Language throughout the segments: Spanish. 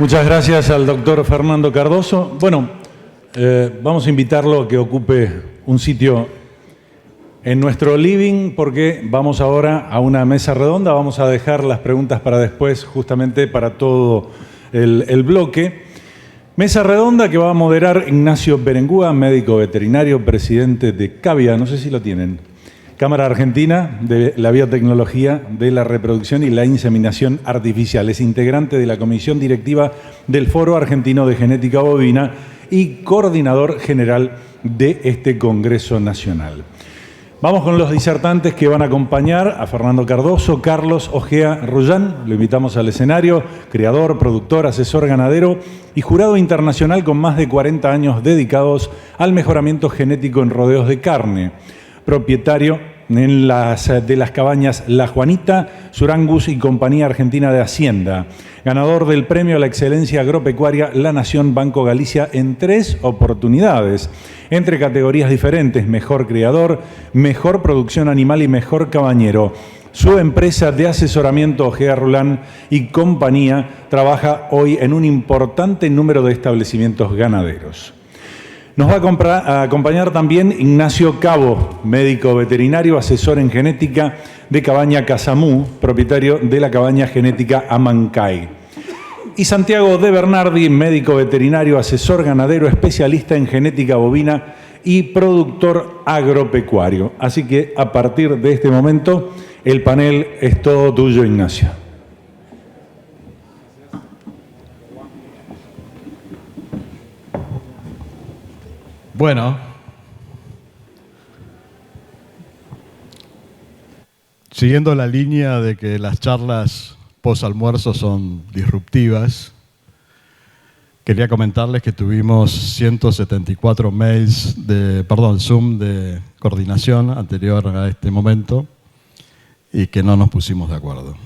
Muchas gracias al doctor Fernando Cardoso. Bueno, vamos a invitarlo a que ocupe un sitio en nuestro living porque vamos ahora a una mesa redonda. Vamos a dejar las preguntas para después, justamente para todo el bloque. Mesa redonda que va a moderar Ignacio Berengúa, médico veterinario, presidente de CAVIA, no sé si lo tienen. Cámara Argentina de la Biotecnología de la Reproducción y la Inseminación Artificial. Es integrante de la Comisión Directiva del Foro Argentino de Genética Bovina y coordinador general de este Congreso Nacional. Vamos con los disertantes que van a acompañar a Fernando Cardoso. Carlos Ojea Rollán, lo invitamos al escenario, creador, productor, asesor ganadero y jurado internacional con más de 40 años dedicados al mejoramiento genético en rodeos de carne. Propietario de las cabañas La Juanita, Surangus y Compañía Argentina de Hacienda. Ganador del Premio a la Excelencia Agropecuaria La Nación Banco Galicia en 3 oportunidades, entre categorías diferentes: mejor criador, mejor producción animal y mejor cabañero. Su empresa de asesoramiento Ojea Rollán y Compañía trabaja hoy en un importante número de establecimientos ganaderos. Nos va a acompañar también Ignacio Cabo, médico veterinario, asesor en genética de Cabaña Casamú, propietario de la Cabaña Genética Amancay. Y Santiago de Bernardi, médico veterinario, asesor ganadero, especialista en genética bovina y productor agropecuario. Así que a partir de este momento el panel es todo tuyo, Ignacio. Bueno, siguiendo la línea de que las charlas post-almuerzo son disruptivas, quería comentarles que tuvimos 174 Zoom de coordinación anterior a este momento y que no nos pusimos de acuerdo.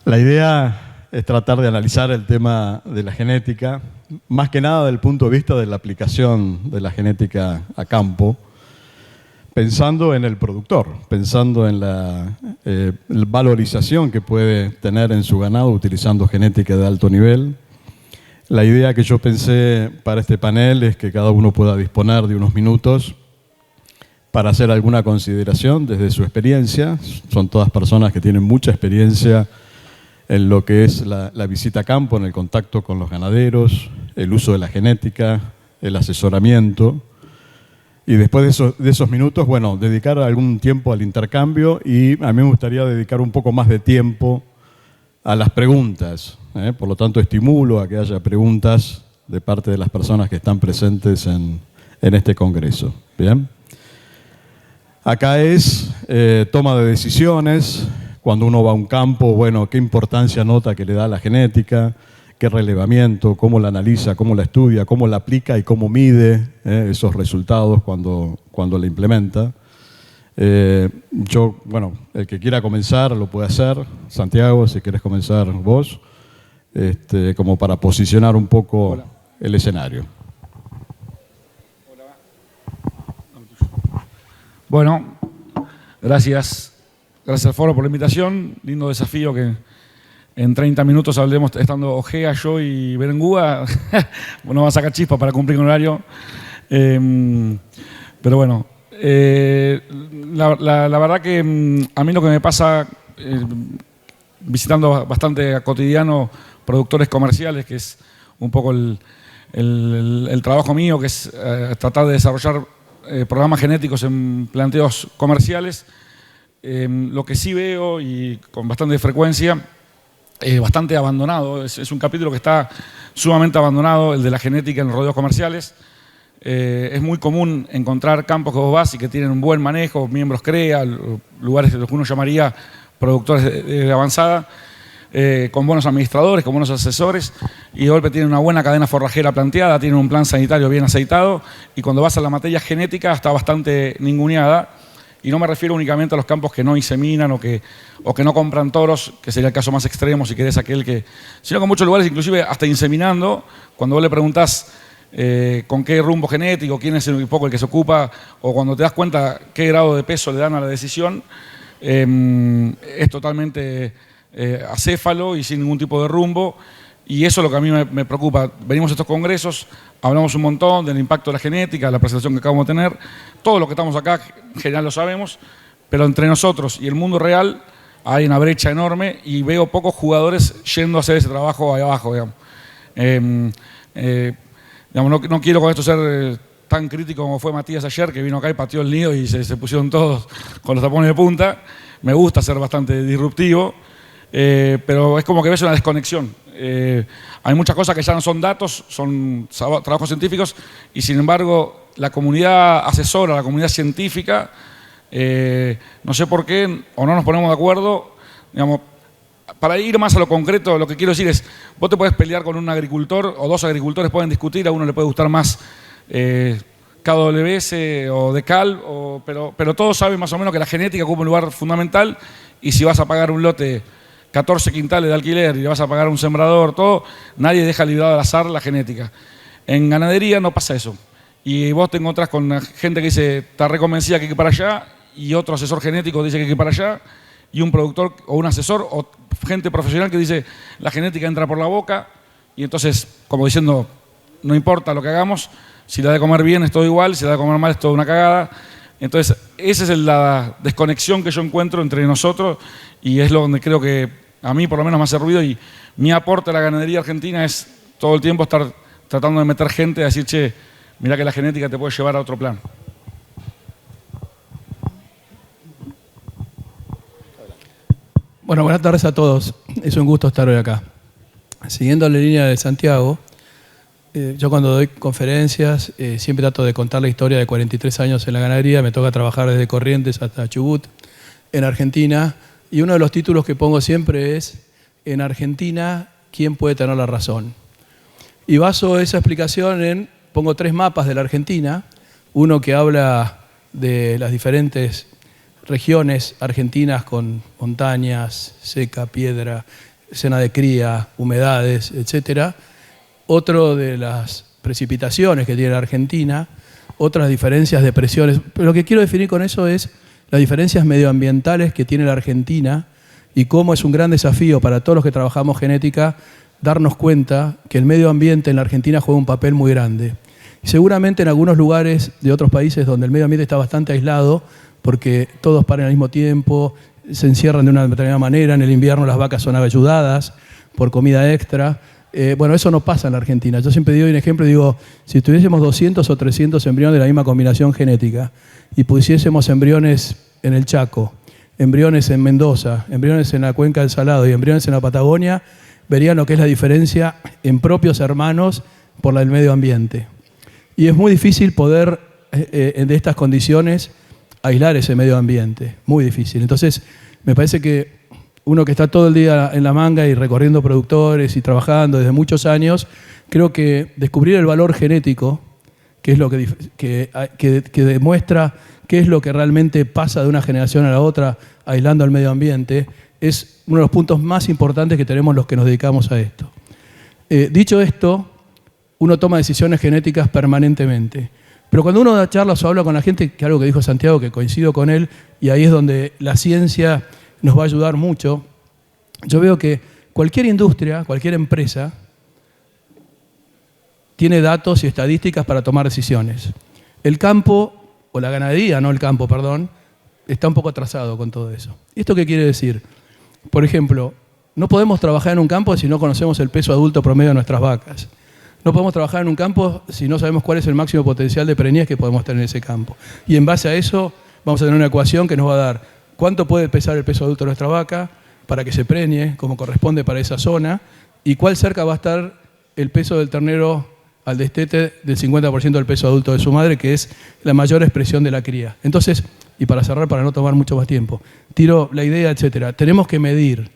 La idea es tratar de analizar el tema de la genética, más que nada desde el punto de vista de la aplicación de la genética a campo, pensando en el productor, pensando en la valorización que puede tener en su ganado utilizando genética de alto nivel. La idea que yo pensé para este panel es que cada uno pueda disponer de unos minutos para hacer alguna consideración desde su experiencia. Son todas personas que tienen mucha experiencia en lo que es la visita a campo, en el contacto con los ganaderos, el uso de la genética, el asesoramiento. Y después de esos minutos, bueno, dedicar algún tiempo al intercambio y a mí me gustaría dedicar un poco más de tiempo a las preguntas. Por lo tanto, estimulo a que haya preguntas de parte de las personas que están presentes en este congreso. ¿Bien? Acá es toma de decisiones. Cuando uno va a un campo, bueno, qué importancia nota que le da la genética, qué relevamiento, cómo la analiza, cómo la estudia, cómo la aplica y cómo mide esos resultados cuando la implementa. Bueno, el que quiera comenzar lo puede hacer. Santiago, si querés comenzar vos, como para posicionar un poco el escenario. Bueno, gracias. Gracias al foro por la invitación. Lindo desafío que en 30 minutos hablemos estando Ojea, yo y Berengúa. Bueno, va a sacar chispas para cumplir con el horario. Pero bueno, la verdad que a mí lo que me pasa visitando bastante a cotidiano productores comerciales, que es un poco el trabajo mío, que es tratar de desarrollar programas genéticos en planteos comerciales. Lo que sí veo, y con bastante frecuencia, bastante abandonado, es un capítulo que está sumamente abandonado, el de la genética en los rodeos comerciales. Es muy común encontrar campos que vos vas y que tienen un buen manejo, miembros CREA, lugares de los que uno llamaría productores de avanzada, con buenos administradores, con buenos asesores, y de golpe tienen una buena cadena forrajera planteada, tienen un plan sanitario bien aceitado, y cuando vas a la materia genética está bastante ninguneada. Y no me refiero únicamente a los campos que no inseminan o que no compran toros, que sería el caso más extremo, si querés, sino que en muchos lugares, inclusive hasta inseminando, cuando vos le preguntás con qué rumbo genético, quién es un poco el que se ocupa, o cuando te das cuenta qué grado de peso le dan a la decisión, es totalmente acéfalo y sin ningún tipo de rumbo. Y eso es lo que a mí me preocupa. Venimos a estos congresos, hablamos un montón del impacto de la genética, la presentación que acabamos de tener. Todo lo que estamos acá, en general lo sabemos, pero entre nosotros y el mundo real hay una brecha enorme y veo pocos jugadores yendo a hacer ese trabajo ahí abajo, digamos. No quiero con esto ser tan crítico como fue Matías ayer, que vino acá y pateó el nido y se pusieron todos con los tapones de punta. Me gusta ser bastante disruptivo, pero es como que ves una desconexión. Hay muchas cosas que ya no son datos, son trabajos científicos, y sin embargo la comunidad asesora, la comunidad científica, no sé por qué, o no nos ponemos de acuerdo. Digamos, para ir más a lo concreto, lo que quiero decir es, vos te podés pelear con un agricultor, o dos agricultores pueden discutir, a uno le puede gustar más KWS o Decal, pero todos saben más o menos que la genética ocupa un lugar fundamental, y si vas a pagar un lote 14 quintales de alquiler y le vas a pagar un sembrador, todo, nadie deja librado al azar la genética. En ganadería no pasa eso. Y vos te encontrás con gente que dice, está reconvencida que hay que ir para allá, y otro asesor genético dice que hay que ir para allá, y un productor o un asesor o gente profesional que dice, la genética entra por la boca, y entonces, como diciendo, no importa lo que hagamos, si la de comer bien es todo igual, si la de comer mal es toda una cagada. Entonces, esa es la desconexión que yo encuentro entre nosotros, y es lo donde creo que a mí por lo menos me hace ruido, y mi aporte a la ganadería argentina es todo el tiempo estar tratando de meter gente a decir, che, mirá que la genética te puede llevar a otro plano. Bueno, buenas tardes a todos. Es un gusto estar hoy acá. Siguiendo la línea de Santiago, yo cuando doy conferencias siempre trato de contar la historia de 43 años en la ganadería. Me toca trabajar desde Corrientes hasta Chubut, en Argentina. Y uno de los títulos que pongo siempre es, en Argentina, ¿quién puede tener la razón? Y baso esa explicación pongo 3 mapas de la Argentina. Uno que habla de las diferentes regiones argentinas con montañas, seca, piedra, escena de cría, humedades, etc. Otro de las precipitaciones que tiene la Argentina, otras diferencias de presiones. Pero lo que quiero definir con eso es las diferencias medioambientales que tiene la Argentina y cómo es un gran desafío para todos los que trabajamos genética darnos cuenta que el medio ambiente en la Argentina juega un papel muy grande. Y seguramente en algunos lugares de otros países donde el medio ambiente está bastante aislado, porque todos paran al mismo tiempo, se encierran de una determinada manera, en el invierno las vacas son ayudadas por comida extra. Bueno, eso no pasa en la Argentina. Yo siempre doy un ejemplo, digo, si tuviésemos 200 o 300 embriones de la misma combinación genética y pusiésemos embriones en el Chaco, embriones en Mendoza, embriones en la Cuenca del Salado y embriones en la Patagonia, verían lo que es la diferencia en propios hermanos por el medio ambiente. Y es muy difícil poder, de estas condiciones, aislar ese medio ambiente. Muy difícil. Entonces, me parece que uno que está todo el día en la manga y recorriendo productores y trabajando desde muchos años, creo que descubrir el valor genético, que es lo que demuestra qué es lo que realmente pasa de una generación a la otra aislando al medio ambiente, es uno de los puntos más importantes que tenemos los que nos dedicamos a esto. Dicho esto, uno toma decisiones genéticas permanentemente. Pero cuando uno da charlas o habla con la gente, que es algo que dijo Santiago, que coincido con él, y ahí es donde la ciencia nos va a ayudar mucho, yo veo que cualquier industria, cualquier empresa, tiene datos y estadísticas para tomar decisiones. El campo, o la ganadería, no el campo, perdón, está un poco atrasado con todo eso. ¿Esto qué quiere decir? Por ejemplo, no podemos trabajar en un campo si no conocemos el peso adulto promedio de nuestras vacas. No podemos trabajar en un campo si no sabemos cuál es el máximo potencial de preñez que podemos tener en ese campo. Y en base a eso vamos a tener una ecuación que nos va a dar cuánto puede pesar el peso adulto de nuestra vaca para que se preñe, como corresponde para esa zona, y cuál cerca va a estar el peso del ternero al destete del 50% del peso adulto de su madre, que es la mayor expresión de la cría. Entonces, y para cerrar, para no tomar mucho más tiempo, tiro la idea, etcétera. Tenemos que medir.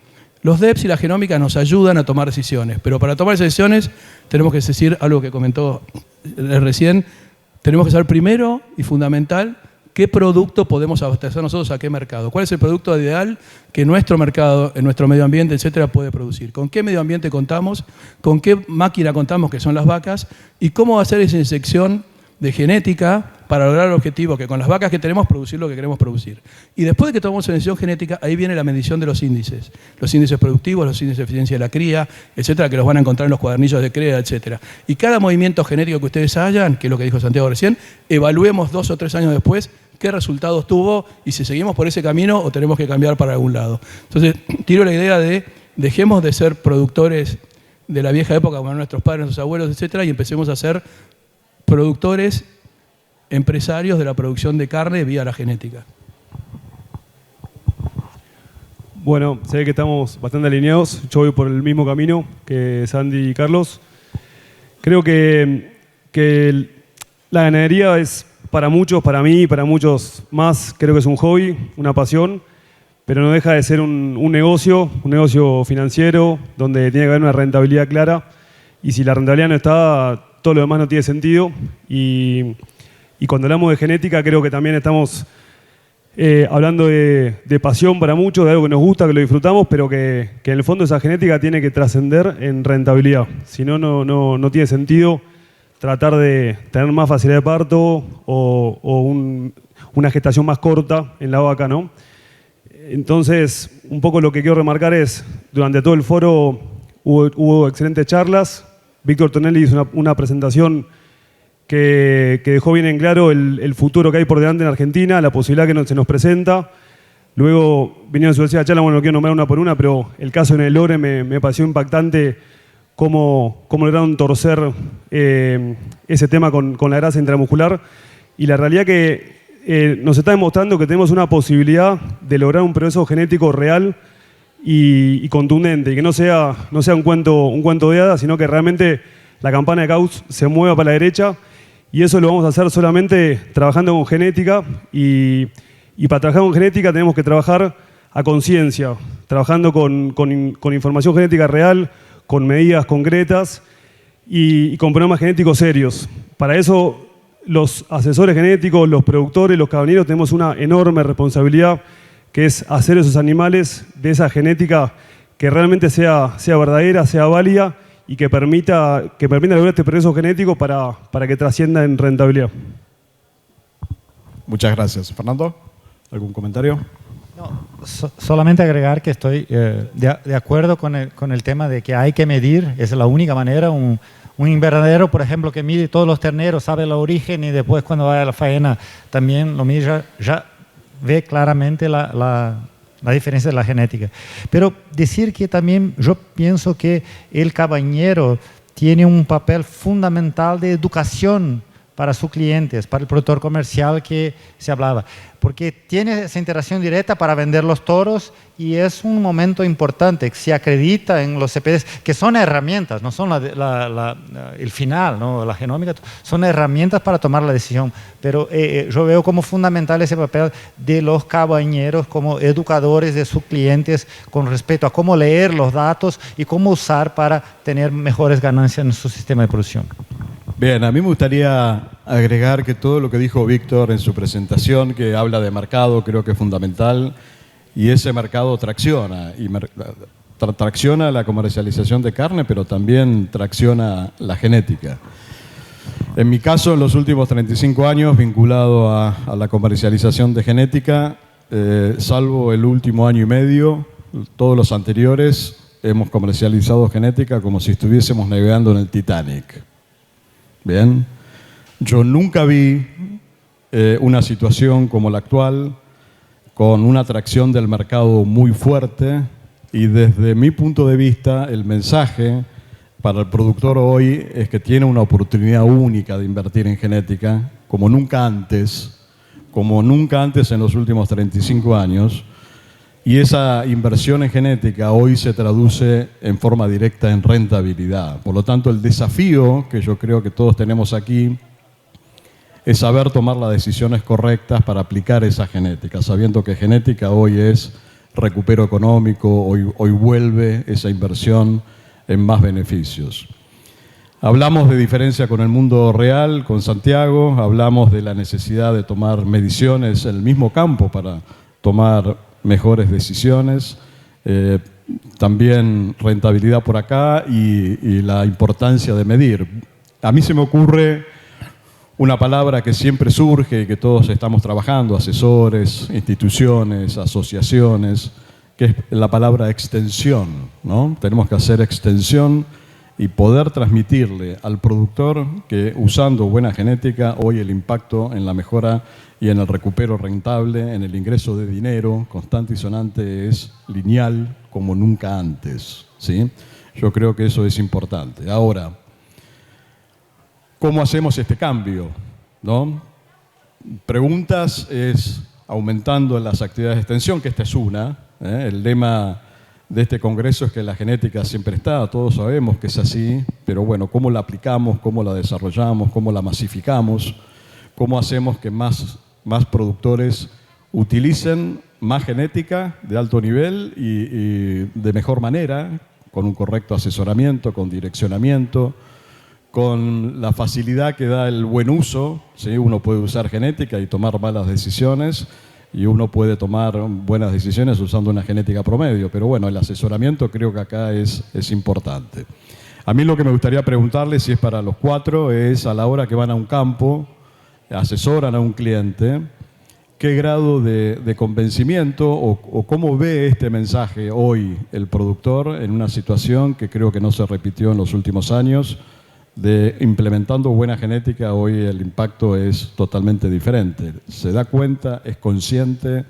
Los DEPS y la genómica nos ayudan a tomar decisiones, pero para tomar decisiones tenemos que decir algo que comentó recién, tenemos que saber primero y fundamental qué producto podemos abastecer nosotros a qué mercado. ¿Cuál es el producto ideal que nuestro mercado, en nuestro medio ambiente, etcétera, puede producir? ¿Con qué medio ambiente contamos? ¿Con qué máquina contamos, que son las vacas? ¿Y cómo va a ser esa inyección de genética para lograr el objetivo, que con las vacas que tenemos producir lo que queremos producir. Y después de que tomamos una decisión genética, ahí viene la medición de los índices productivos, los índices de eficiencia de la cría, etcétera, que los van a encontrar en los cuadernillos de CREA, etcétera. Y cada movimiento genético que ustedes hagan, que es lo que dijo Santiago recién, evaluemos 2 o 3 años después qué resultados tuvo y si seguimos por ese camino o tenemos que cambiar para algún lado. Entonces, tiro la idea de dejemos de ser productores de la vieja época, como nuestros padres, nuestros abuelos, etcétera, y empecemos a ser productores, empresarios de la producción de carne vía la genética. Bueno, sé que estamos bastante alineados. Yo voy por el mismo camino que Sandy y Carlos. Creo que la ganadería es para muchos, para mí y para muchos más, creo que es un hobby, una pasión, pero no deja de ser un negocio financiero donde tiene que haber una rentabilidad clara. Y si la rentabilidad no está, todo lo demás no tiene sentido. Y cuando hablamos de genética, creo que también estamos hablando de pasión para muchos, de algo que nos gusta, que lo disfrutamos, pero que en el fondo esa genética tiene que trascender en rentabilidad. Si no, no tiene sentido tratar de tener más facilidad de parto o una gestación más corta en la vaca, ¿no? Entonces, un poco lo que quiero remarcar es, durante todo el foro hubo excelentes charlas. Víctor Tonelli hizo una presentación que dejó bien en claro el futuro que hay por delante en Argentina, la posibilidad que se nos presenta. Luego vinieron su diversidad de charlas, bueno, no quiero nombrar una por una, pero el caso en el Lore me pareció impactante cómo lograron torcer ese tema con la grasa intramuscular. Y la realidad que nos está demostrando que tenemos una posibilidad de lograr un progreso genético real y contundente, y que no sea un cuento de hadas, sino que realmente la campana de Gauss se mueva para la derecha, y eso lo vamos a hacer solamente trabajando con genética, y para trabajar con genética tenemos que trabajar a conciencia, trabajando con información genética real, con medidas concretas y con programas genéticos serios. Para eso los asesores genéticos, los productores, los cabañeros tenemos una enorme responsabilidad, que es hacer esos animales de esa genética que realmente sea verdadera, sea válida y que permita lograr este progreso genético para que trascienda en rentabilidad. Muchas gracias. Fernando, ¿algún comentario? No, solamente agregar que estoy de acuerdo con el tema de que hay que medir, es la única manera. Un invernadero, por ejemplo, que mide todos los terneros, sabe el origen y después cuando va a la faena también lo mide, ya ve claramente la diferencia de la genética. Pero decir que también yo pienso que el cabañero tiene un papel fundamental de educación para sus clientes, para el productor comercial que se hablaba, porque tiene esa interacción directa para vender los toros y es un momento importante, se acredita en los CPDs, que son herramientas, no son el final, ¿no? La genómica, son herramientas para tomar la decisión, pero yo veo como fundamental ese papel de los cabañeros como educadores de sus clientes con respecto a cómo leer los datos y cómo usar para tener mejores ganancias en su sistema de producción. Bien, a mí me gustaría agregar que todo lo que dijo Víctor en su presentación, que habla de mercado, creo que es fundamental, y ese mercado tracciona, y tracciona la comercialización de carne, pero también tracciona la genética. En mi caso, en los últimos 35 años, vinculado a la comercialización de genética, salvo el último año y medio, todos los anteriores hemos comercializado genética como si estuviésemos navegando en el Titanic. Bien, yo nunca vi una situación como la actual, con una atracción del mercado muy fuerte, y desde mi punto de vista el mensaje para el productor hoy es que tiene una oportunidad única de invertir en genética como nunca antes en los últimos 35 años, y esa inversión en genética hoy se traduce en forma directa en rentabilidad. Por lo tanto, el desafío que yo creo que todos tenemos aquí es saber tomar las decisiones correctas para aplicar esa genética, sabiendo que genética hoy es recupero económico, hoy vuelve esa inversión en más beneficios. Hablamos de diferencia con el mundo real, con Santiago, hablamos de la necesidad de tomar mediciones en el mismo campo para tomar mejores decisiones, también rentabilidad por acá y la importancia de medir. A mí se me ocurre una palabra que siempre surge y que todos estamos trabajando, asesores, instituciones, asociaciones, que es la palabra extensión, ¿no? Tenemos que hacer extensión y poder transmitirle al productor que usando buena genética hoy el impacto en la mejora y en el recupero rentable, en el ingreso de dinero constante y sonante es lineal como nunca antes, ¿sí? Yo creo que eso es importante. Ahora, ¿cómo hacemos este cambio? ¿No? Preguntas es aumentando las actividades de extensión, que esta es una. El lema de este congreso es que la genética siempre está, todos sabemos que es así, pero bueno, ¿cómo la aplicamos, cómo la desarrollamos, cómo la masificamos, cómo hacemos que más productores utilicen más genética de alto nivel y de mejor manera, con un correcto asesoramiento, con direccionamiento, con la facilidad que da el buen uso, ¿sí? Uno puede usar genética y tomar malas decisiones y uno puede tomar buenas decisiones usando una genética promedio, pero bueno, el asesoramiento creo que acá es importante. A mí lo que me gustaría preguntarles, si es para los cuatro, es a la hora que van a un campo, asesoran a un cliente, ¿qué grado de convencimiento o cómo ve este mensaje hoy el productor en una situación que creo que no se repitió en los últimos años, de implementando buena genética, hoy el impacto es totalmente diferente? ¿Se da cuenta, es consciente,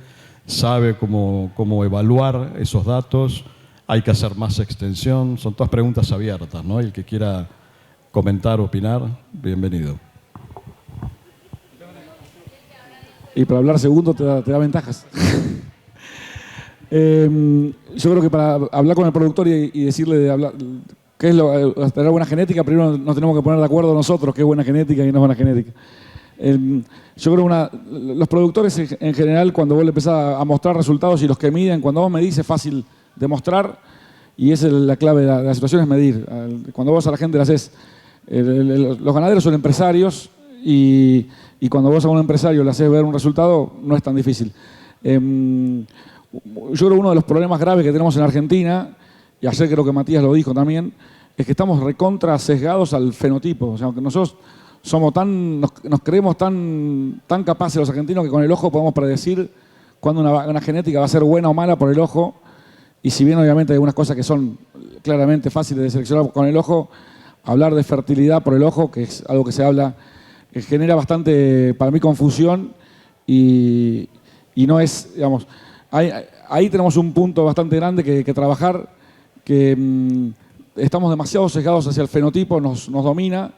sabe cómo evaluar esos datos? ¿Hay que hacer más extensión? Son todas preguntas abiertas, ¿no? El que quiera comentar, opinar, bienvenido. Y para hablar segundo te da ventajas. Yo creo que para hablar con el productor y decirle qué es tener buena genética, primero nos tenemos que poner de acuerdo nosotros qué es buena genética y no es buena genética. Yo creo que los productores en general, cuando vos le empezás a mostrar resultados y los que miden, cuando vos medís es fácil demostrar, y esa es la clave de la situación, es medir. Cuando vos a la gente le haces, los ganaderos son empresarios y cuando vos a un empresario le haces ver un resultado, no es tan difícil. Yo creo que uno de los problemas graves que tenemos en Argentina, y ayer creo que Matías lo dijo también, es que estamos recontra sesgados al fenotipo. O sea, que nosotros somos nos creemos tan capaces los argentinos que con el ojo podemos predecir cuándo una genética va a ser buena o mala por el ojo. Y si bien obviamente hay algunas cosas que son claramente fáciles de seleccionar con el ojo, hablar de fertilidad por el ojo, que es algo que se habla, que genera bastante, para mí, confusión y no es, digamos, ahí tenemos un punto bastante grande que trabajar, que estamos demasiado sesgados hacia el fenotipo, nos domina,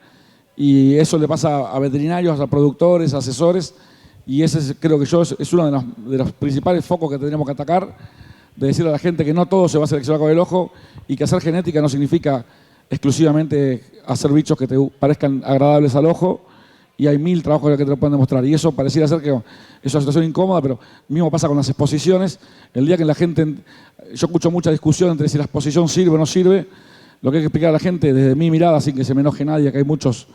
y eso le pasa a veterinarios, a productores, a asesores, y ese creo que es uno de los principales focos que tendríamos que atacar, de decirle a la gente que no todo se va a seleccionar con el ojo y que hacer genética no significa exclusivamente hacer bichos que te parezcan agradables al ojo, y hay 1000 trabajos que te lo pueden demostrar. Y eso pareciera ser que es una situación incómoda, pero mismo pasa con las exposiciones. El día que la gente, yo escucho mucha discusión entre si la exposición sirve o no sirve, lo que hay que explicar a la gente desde mi mirada, sin que se me enoje nadie, que hay muchos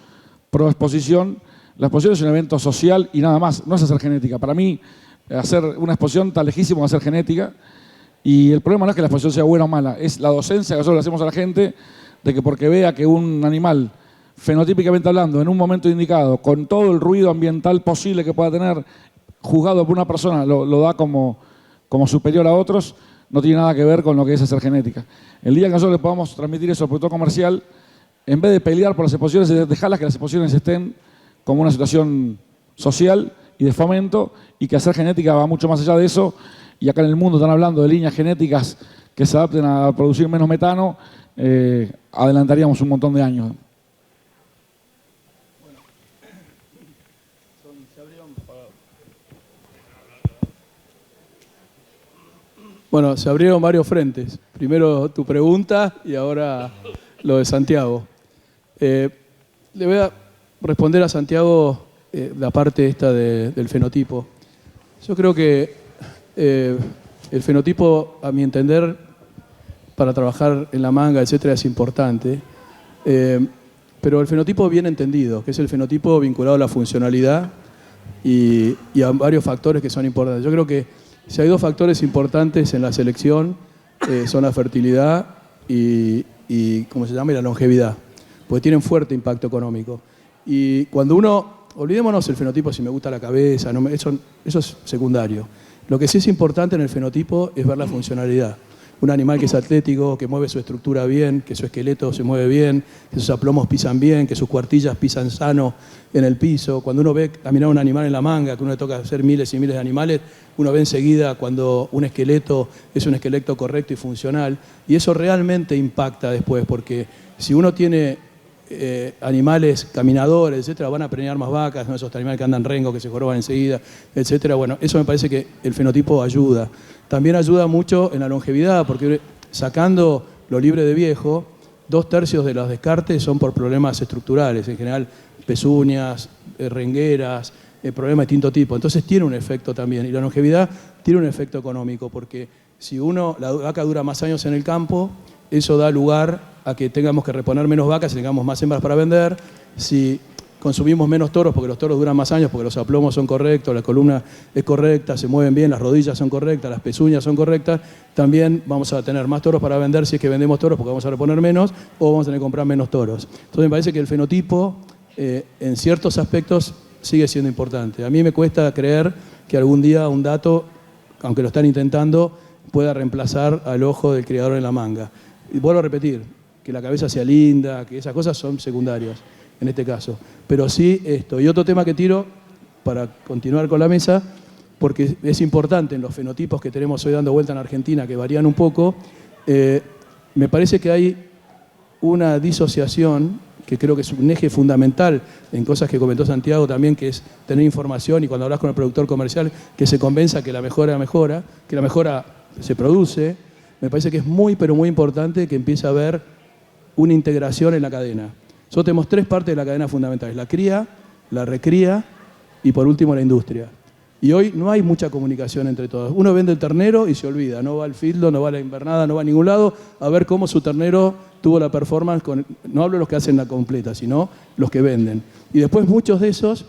pro exposición, la exposición es un evento social y nada más, no es hacer genética. Para mí, hacer una exposición está lejísimo de hacer genética, y el problema no es que la exposición sea buena o mala, es la docencia que nosotros le hacemos a la gente, de que porque vea que un animal, fenotípicamente hablando, en un momento indicado, con todo el ruido ambiental posible que pueda tener, juzgado por una persona, lo da como superior a otros, no tiene nada que ver con lo que es hacer genética. El día que nosotros le podamos transmitir eso al productor comercial, en vez de pelear por las exposiciones, dejarlas que las exposiciones estén como una situación social y de fomento, y que hacer genética va mucho más allá de eso, y acá en el mundo están hablando de líneas genéticas que se adapten a producir menos metano, adelantaríamos un montón de años. Bueno, se abrieron varios frentes. Primero tu pregunta y ahora lo de Santiago. Le voy a responder a Santiago la parte esta del fenotipo. Yo creo que el fenotipo, a mi entender, para trabajar en la manga, etcétera, es importante. Pero el fenotipo bien entendido, que es el fenotipo vinculado a la funcionalidad y a varios factores que son importantes. Yo creo que si hay dos factores importantes en la selección, son la fertilidad y ¿cómo se llama? Y la longevidad, porque tienen fuerte impacto económico. Y cuando uno olvidémonos el fenotipo si me gusta la cabeza, eso es secundario. Lo que sí es importante en el fenotipo es ver la funcionalidad. Un animal que es atlético, que mueve su estructura bien, que su esqueleto se mueve bien, que sus aplomos pisan bien, que sus cuartillas pisan sano en el piso. Cuando uno ve caminar un animal en la manga, que uno le toca hacer miles y miles de animales, uno ve enseguida cuando un esqueleto es un esqueleto correcto y funcional. Y eso realmente impacta después, porque si uno tiene animales caminadores, etcétera, van a preñar más vacas, ¿no? Esos animales que andan rengo, que se joroban enseguida, etcétera. Bueno, eso me parece que el fenotipo ayuda. También ayuda mucho en la longevidad, porque sacando lo libre de viejo, 2/3 de los descartes son por problemas estructurales, en general pezuñas, rengueras, problemas de distinto tipo. Entonces tiene un efecto también. Y la longevidad tiene un efecto económico, porque si la vaca dura más años en el campo, eso da lugar a que tengamos que reponer menos vacas y tengamos más hembras para vender. Si consumimos menos toros, porque los toros duran más años, porque los aplomos son correctos, la columna es correcta, se mueven bien, las rodillas son correctas, las pezuñas son correctas, también vamos a tener más toros para vender si es que vendemos toros, porque vamos a reponer menos, o vamos a tener que comprar menos toros. Entonces me parece que el fenotipo, en ciertos aspectos, sigue siendo importante. A mí me cuesta creer que algún día un dato, aunque lo están intentando, pueda reemplazar al ojo del criador en la manga. Y vuelvo a repetir, que la cabeza sea linda, que esas cosas son secundarias en este caso. Pero sí esto. Y otro tema que tiro, para continuar con la mesa, porque es importante en los fenotipos que tenemos hoy dando vuelta en Argentina, que varían un poco, me parece que hay una disociación, que creo que es un eje fundamental en cosas que comentó Santiago también, que es tener información y cuando hablas con el productor comercial, que se convenza que la mejora mejora, que la mejora se produce. Me parece que es muy, pero muy importante que empiece a haber una integración en la cadena. Nosotros tenemos 3 partes de la cadena fundamentales: la cría, la recría y por último la industria. Y hoy no hay mucha comunicación entre todos. Uno vende el ternero y se olvida, no va al fildo, no va a la invernada, no va a ningún lado a ver cómo su ternero tuvo la performance, no hablo de los que hacen la completa, sino los que venden. Y después muchos de esos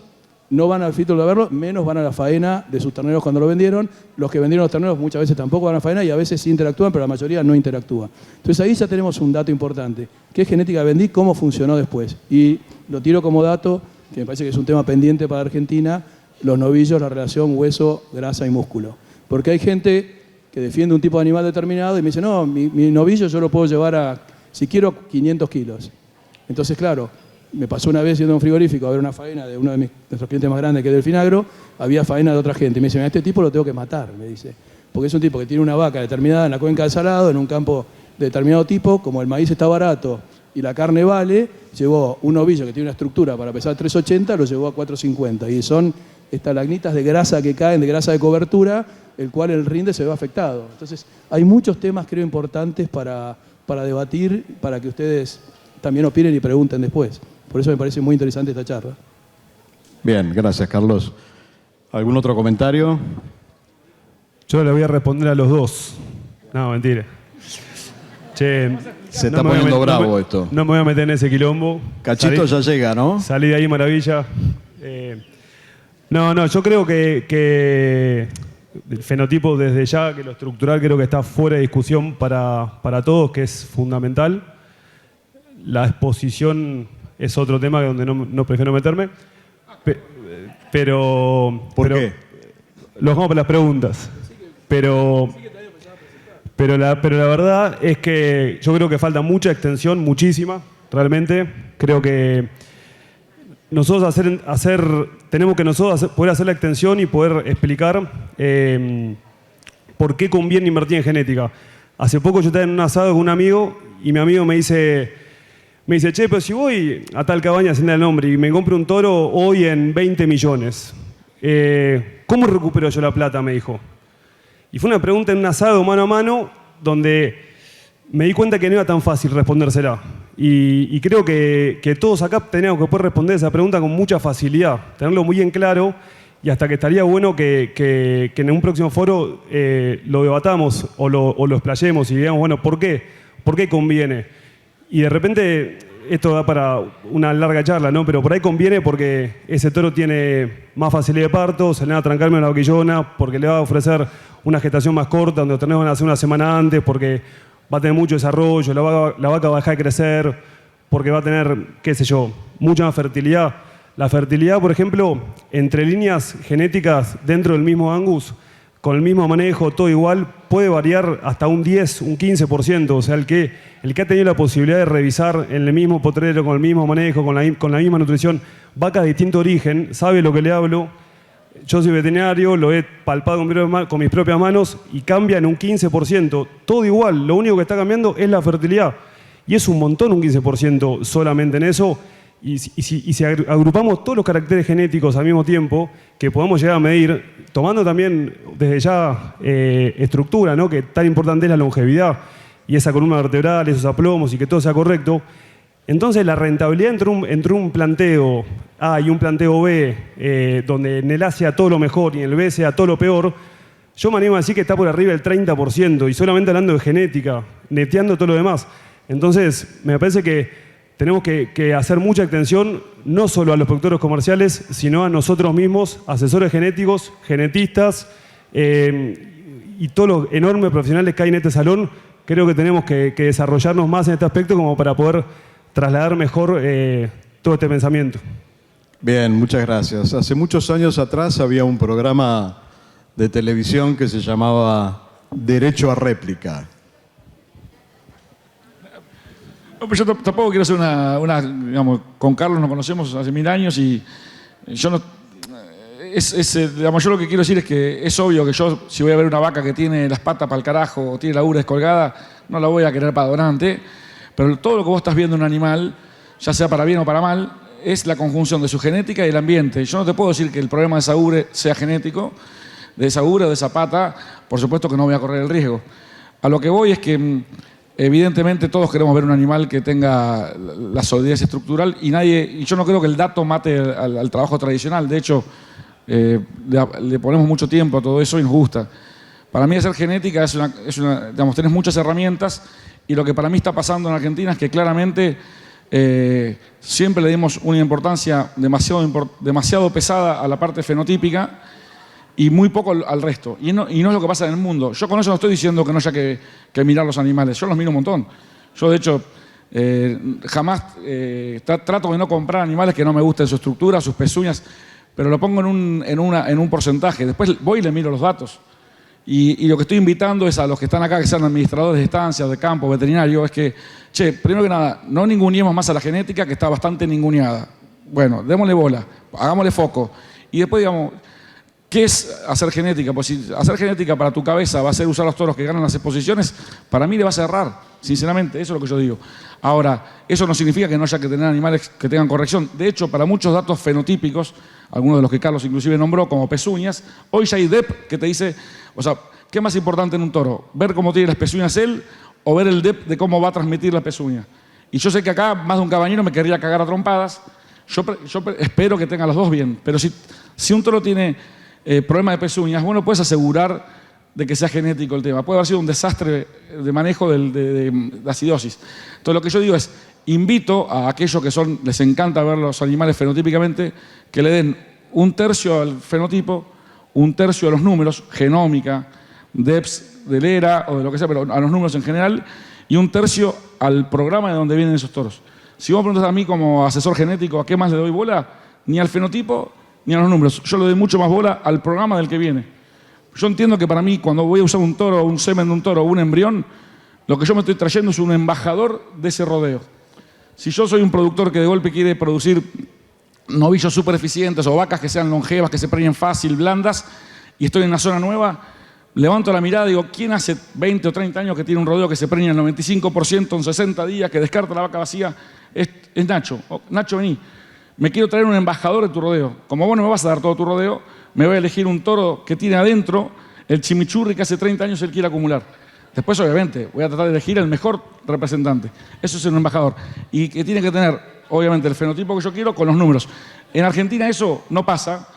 no van al filtro a verlo, menos van a la faena de sus terneros cuando lo vendieron. Los que vendieron los terneros muchas veces tampoco van a la faena y a veces sí interactúan, pero la mayoría no interactúa. Entonces ahí ya tenemos un dato importante. ¿Qué genética vendí? ¿Cómo funcionó después? Y lo tiro como dato, que me parece que es un tema pendiente para Argentina, los novillos, la relación hueso, grasa y músculo. Porque hay gente que defiende un tipo de animal determinado y me dice, no, mi novillo yo lo puedo llevar a, si quiero, 500 kilos. Entonces, claro, me pasó una vez yendo a un frigorífico a ver una faena de uno de nuestros clientes más grandes, que es Delfinagro, había faena de otra gente. Y me dice, a este tipo lo tengo que matar, me dice. Porque es un tipo que tiene una vaca determinada en la cuenca del Salado, en un campo de determinado tipo, como el maíz está barato y la carne vale, llevó un novillo que tiene una estructura para pesar 380, lo llevó a 450. Y son estalagmitas de grasa que caen, de grasa de cobertura, el cual el rinde se ve afectado. Entonces, hay muchos temas, creo, importantes para debatir, para que ustedes también opinen y pregunten después. Por eso me parece muy interesante esta charla. Bien, gracias, Carlos. ¿Algún otro comentario? Yo le voy a responder a los dos. No, mentira. Che, Se está poniendo bravo esto. No me voy a meter en ese quilombo. Cachito ya llega, ¿no? Salí de ahí maravilla. Yo creo que el fenotipo desde ya, que lo estructural creo que está fuera de discusión para todos, que es fundamental. La exposición es otro tema donde no prefiero meterme. Pero... ¿Por qué? Los vamos para las preguntas. Pero la verdad es que yo creo que falta mucha extensión, muchísima, realmente. Creo que nosotros tenemos que poder hacer la extensión y poder explicar por qué conviene invertir en genética. Hace poco yo estaba en un asado con un amigo y mi amigo me dice, che, pero si voy a tal cabaña, sin el nombre, y me compro un toro hoy en 20 millones, ¿cómo recupero yo la plata? Me dijo. Y fue una pregunta en un asado mano a mano donde me di cuenta que no era tan fácil respondérsela. Y creo que todos acá tenemos que poder responder esa pregunta con mucha facilidad, tenerlo muy en claro, y hasta que estaría bueno que en un próximo foro lo debatamos o lo explayemos y digamos, bueno, ¿por qué? ¿Por qué conviene? Y de repente, esto da para una larga charla, ¿no? Pero por ahí conviene porque ese toro tiene más facilidad de parto, se le va a trancarme una vaquillona, porque le va a ofrecer una gestación más corta, donde los terneros van a hacer una semana antes, porque va a tener mucho desarrollo, la vaca va a dejar de crecer, porque va a tener, qué sé yo, mucha más fertilidad. La fertilidad, por ejemplo, entre líneas genéticas dentro del mismo Angus, con el mismo manejo, todo igual, puede variar hasta un 10, un 15%. O sea, el que ha tenido la posibilidad de revisar en el mismo potrero, con el mismo manejo, con la misma nutrición, vacas de distinto origen, sabe lo que le hablo. Yo soy veterinario, lo he palpado con mis propias manos y cambia en un 15%. Todo igual, lo único que está cambiando es la fertilidad. Y es un montón, un 15% solamente en eso. Y si agrupamos todos los caracteres genéticos al mismo tiempo, que podamos llegar a medir, tomando también desde ya estructura, ¿no? Que tan importante es la longevidad y esa columna vertebral, esos aplomos y que todo sea correcto, entonces la rentabilidad entre un planteo A y un planteo B, donde en el A sea todo lo mejor y en el B sea todo lo peor, yo me animo a decir que está por arriba del 30%, y solamente hablando de genética, neteando todo lo demás. Entonces, me parece que tenemos que hacer mucha atención, no solo a los productores comerciales, sino a nosotros mismos, asesores genéticos, genetistas, y todos los enormes profesionales que hay en este salón. Creo que tenemos que desarrollarnos más en este aspecto como para poder trasladar mejor todo este pensamiento. Bien, muchas gracias. Hace muchos años atrás había un programa de televisión que se llamaba Derecho a Réplica. No, pero yo tampoco quiero hacer digamos, con Carlos nos conocemos hace 1000 años y yo no... digamos, yo lo que quiero decir es que es obvio que yo, si voy a ver una vaca que tiene las patas para el carajo o tiene la ubre descolgada, no la voy a querer para donante, pero todo lo que vos estás viendo en un animal, ya sea para bien o para mal, es la conjunción de su genética y el ambiente. Yo no te puedo decir que el problema de esa ubre sea genético, de esa ubre o de esa pata, por supuesto que no voy a correr el riesgo. A lo que voy es que evidentemente todos queremos ver un animal que tenga la solidez estructural y yo no creo que el dato mate al trabajo tradicional. De hecho, le ponemos mucho tiempo a todo eso y nos gusta. Para mí hacer genética digamos, tenés muchas herramientas y lo que para mí está pasando en Argentina es que claramente siempre le dimos una importancia demasiado pesada a la parte fenotípica y muy poco al resto. Y no es lo que pasa en el mundo. Yo con eso no estoy diciendo que no haya que mirar los animales. Yo los miro un montón. Yo, de hecho, jamás trato de no comprar animales que no me gusten su estructura, sus pezuñas, pero lo pongo en un porcentaje. Después voy y le miro los datos. Y lo que estoy invitando es a los que están acá, que sean administradores de estancias, de campo, veterinario, es que, primero que nada, no ninguneemos más a la genética, que está bastante ninguneada. Bueno, démosle bola, hagámosle foco. Y después, digamos, ¿qué es hacer genética? Pues si hacer genética para tu cabeza va a ser usar los toros que ganan las exposiciones, para mí le va a cerrar, sinceramente, eso es lo que yo digo. Ahora, eso no significa que no haya que tener animales que tengan corrección. De hecho, para muchos datos fenotípicos, algunos de los que Carlos inclusive nombró, como pezuñas, hoy ya hay DEP que te dice, o sea, ¿qué es más importante en un toro? ¿Ver cómo tiene las pezuñas él o ver el DEP de cómo va a transmitir la pezuña? Y yo sé que acá más de un cabañero me querría cagar a trompadas. Yo espero que tenga los dos bien, pero si un toro tiene problema de pezuñas, bueno, puedes asegurar de que sea genético el tema. Puede haber sido un desastre de manejo de acidosis. Entonces, lo que yo digo es, invito a aquellos que les encanta ver los animales fenotípicamente, que le den 1/3 al fenotipo, 1/3 a los números, genómica, DEPS del ERA o de lo que sea, pero a los números en general, y 1/3 al programa de donde vienen esos toros. Si vos me preguntas a mí como asesor genético a qué más le doy bola, ni al fenotipo ni a los números. Yo le doy mucho más bola al programa del que viene. Yo entiendo que para mí, cuando voy a usar un toro, un semen de un toro o un embrión, lo que yo me estoy trayendo es un embajador de ese rodeo. Si yo soy un productor que de golpe quiere producir novillos súper eficientes o vacas que sean longevas, que se preñen fácil, blandas, y estoy en una zona nueva, levanto la mirada y digo, ¿quién hace 20 o 30 años que tiene un rodeo que se preña el 95% en 60 días, que descarta la vaca vacía? Es Nacho. Nacho, vení. Me quiero traer un embajador de tu rodeo. Como vos no me vas a dar todo tu rodeo, me voy a elegir un toro que tiene adentro el chimichurri que hace 30 años él quiere acumular. Después, obviamente, voy a tratar de elegir el mejor representante. Eso es un embajador. Y que tiene que tener, obviamente, el fenotipo que yo quiero con los números. En Argentina eso no pasa,